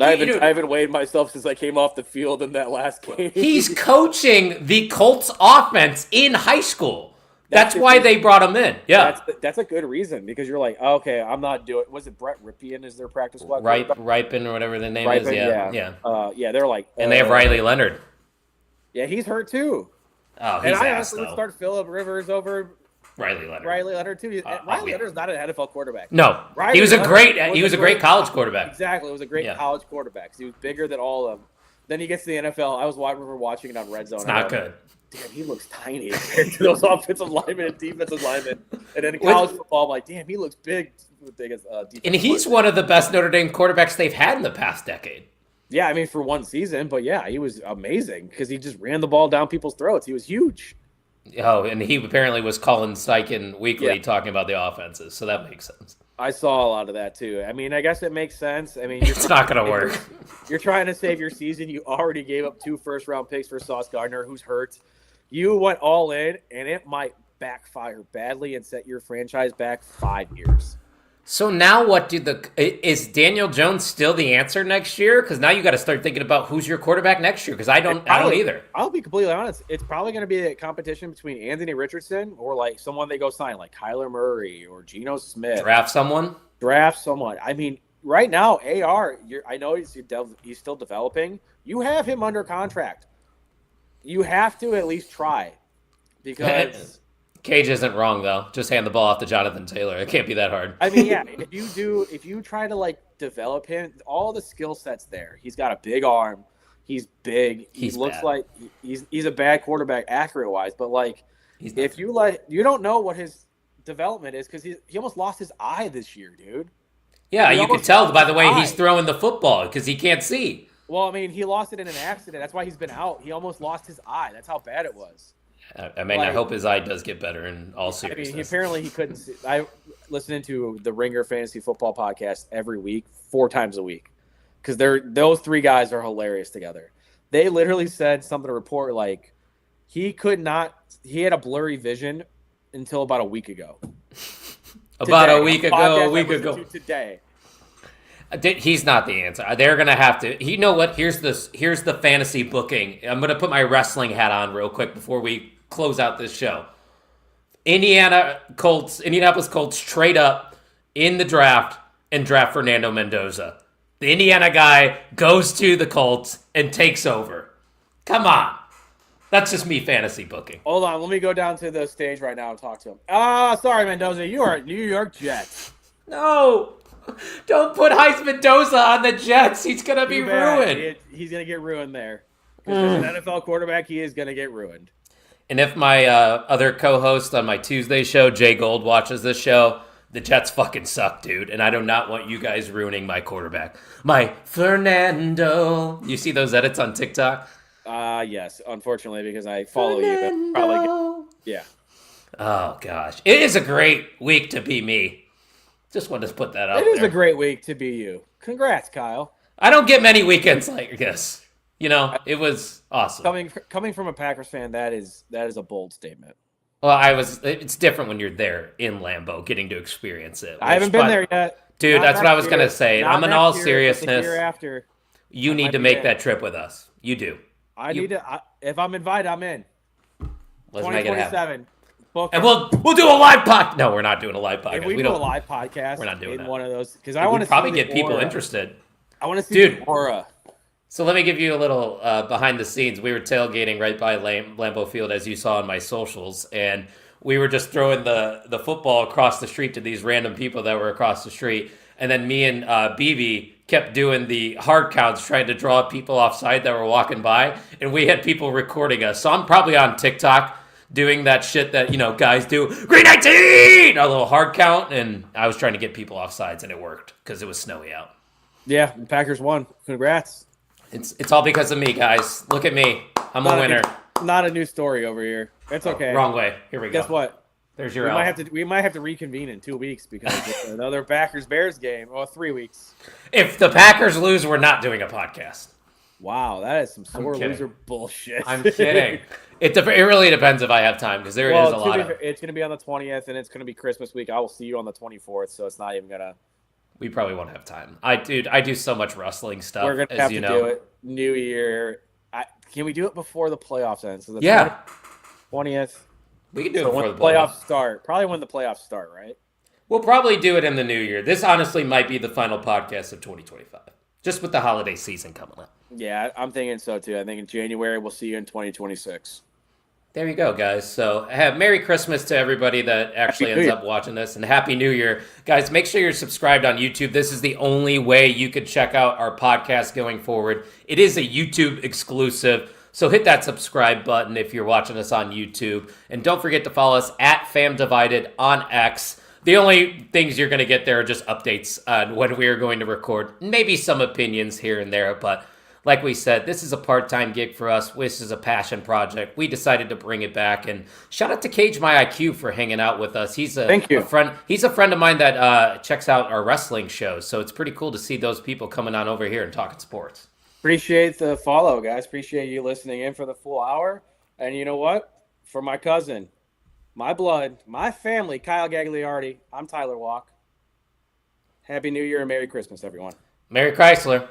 I haven't weighed myself since I came off the field in that last game. He's coaching the Colts offense in high school. That's why they brought him in. Yeah. That's a good reason, because you're like, oh, okay, I'm not doing. Was it Brett Ripien is their practice squad? Ripon or whatever the name is. Yeah. They're like, and they have Riley Leonard. Yeah, he's hurt too. Oh, he's I honestly would start Phillip Rivers over Riley Leonard. Riley Leonard too. Riley Leonard's not an NFL quarterback. No, he was a great college quarterback. Exactly, it was a great college quarterback. He was bigger than all of them. Then he gets to the NFL. I remember watching it on Red Zone. It's not good. Damn, he looks tiny compared to those offensive linemen and defensive linemen. And then in college football, I'm like, damn, he looks big. And he's one of the best Notre Dame quarterbacks they've had in the past decade. Yeah, I mean, for one season. But yeah, he was amazing because he just ran the ball down people's throats. He was huge. Oh, and he apparently was calling Steichen weekly talking about the offenses, so that makes sense. I saw a lot of that too. I mean, I guess it makes sense. I mean, it's not going to work. You're trying to save your season. You already gave up 2 first-round picks for Sauce Gardner, who's hurt. You went all in, and it might backfire badly and set your franchise back 5 years. So now what is Daniel Jones still the answer next year? Because now you got to start thinking about who's your quarterback next year, because I don't either. I'll be completely honest. It's probably going to be a competition between Anthony Richardson or like someone they go sign, like Kyler Murray or Geno Smith. Draft someone. I mean, right now, AR, I know he's still developing. You have him under contract. You have to at least try, because Cage isn't wrong though. Just hand the ball off to Jonathan Taylor. It can't be that hard. I mean, yeah, if you try to like develop him, all the skill sets there. He's got a big arm. He's big. He looks like he's a bad quarterback accurate wise, but like if you don't know what his development is, because he almost lost his eye this year, dude. Yeah, you can tell by the way he's throwing the football because he can't see. Well, I mean, he lost it in an accident. That's why he's been out. He almost lost his eye. That's how bad it was. I mean, I hope his eye does get better in all seriousness. I mean, apparently he couldn't see. I listen to the Ringer Fantasy Football podcast every week, 4 times a week, because those 3 guys are hilarious together. They literally said something to report like he had a blurry vision until about a week ago. A week ago. Today. He's not the answer. They're going to have to. You know what? Here's the fantasy booking. I'm going to put my wrestling hat on real quick before we close out this show. Indianapolis Colts trade up in the draft and draft Fernando Mendoza. The Indiana guy goes to the Colts and takes over. Come on. That's just me fantasy booking. Hold on. Let me go down to the stage right now and talk to him. Sorry, Mendoza. You are New York Jets. No. Don't put Mendoza on the Jets. He's going to be ruined. He's going to get ruined there. Because as an NFL quarterback, he is going to get ruined. And if my other co-host on my Tuesday show, Jay Gold, watches this show, the Jets fucking suck, dude. And I do not want you guys ruining my quarterback. My Fernando. You see those edits on TikTok? Yes, unfortunately, because I follow you. But probably yeah. Oh, gosh. It is a great week to be me. Just wanted to put that out there. It is a great week to be you. Congrats, Kyle. I don't get many weekends like this. You know, it was awesome. Coming from a Packers fan, that is a bold statement. Well, it's different when you're there in Lambeau, getting to experience it. I haven't been there yet. Dude, that's what I was going to say. I'm in all seriousness. Year after, you need to make that trip with us. You do. Need to. If I'm invited, I'm in. Let's make it happen. And we'll do a live podcast. No, we're not doing a live podcast. If we do a live podcast, we're not doing that. One of those, because I want to probably get people interested. I want to see Dude. the aura. So let me give you a little behind the scenes. We were tailgating right by Lambeau Field, as you saw on my socials, and we were just throwing the football across the street to these random people that were across the street. And then me and BB kept doing the hard counts, trying to draw people offside that were walking by, and we had people recording us. So I'm probably on TikTok doing that shit that guys do. Green 19, a little hard count, and I was trying to get people offsides, and it worked because it was snowy out. Yeah, the Packers won. Congrats. It's all because of me, guys. Look at me. I'm a winner. Not a new story over here. It's okay. Wrong way. Here we go. Guess what? There's your we might have to reconvene in 2 weeks because it's another Packers-Bears game. Or 3 weeks. If the Packers lose, we're not doing a podcast. Wow, that is some sore loser bullshit. I'm kidding. It really depends if I have time because there is a lot of. It's going to be on the 20th and it's going to be Christmas week. I will see you on the 24th, so it's not even going to. We probably won't have time. I do so much wrestling stuff. We're going to have to do it. New Year. Can we do it before the playoffs end? So the 20th. We can do it before the playoffs start. Probably when the playoffs start, right? We'll probably do it in the new year. This honestly might be the final podcast of 2025, just with the holiday season coming up. Yeah, I'm thinking so too. I think in January we'll see you in 2026. There you go, guys. So Merry Christmas to everybody that actually ends up watching this, and Happy New Year. Guys, make sure you're subscribed on YouTube. This is the only way you could check out our podcast going forward. It is a YouTube exclusive, so hit that subscribe button if you're watching us on YouTube. And don't forget to follow us at FamDivided on X. The only things you're going to get there are just updates on when we are going to record. Maybe some opinions here and there, but like we said, this is a part-time gig for us. This is a passion project. We decided to bring it back. And shout out to Cage My IQ for hanging out with us. He's a friend. He's a friend of mine that checks out our wrestling shows. So it's pretty cool to see those people coming on over here and talking sports. Appreciate the follow, guys. Appreciate you listening in for the full hour. And you know what? For my cousin, my blood, my family, Kyle Gagliardi, I'm Tyler Walk. Happy New Year and Merry Christmas, everyone. Merry Chrysler.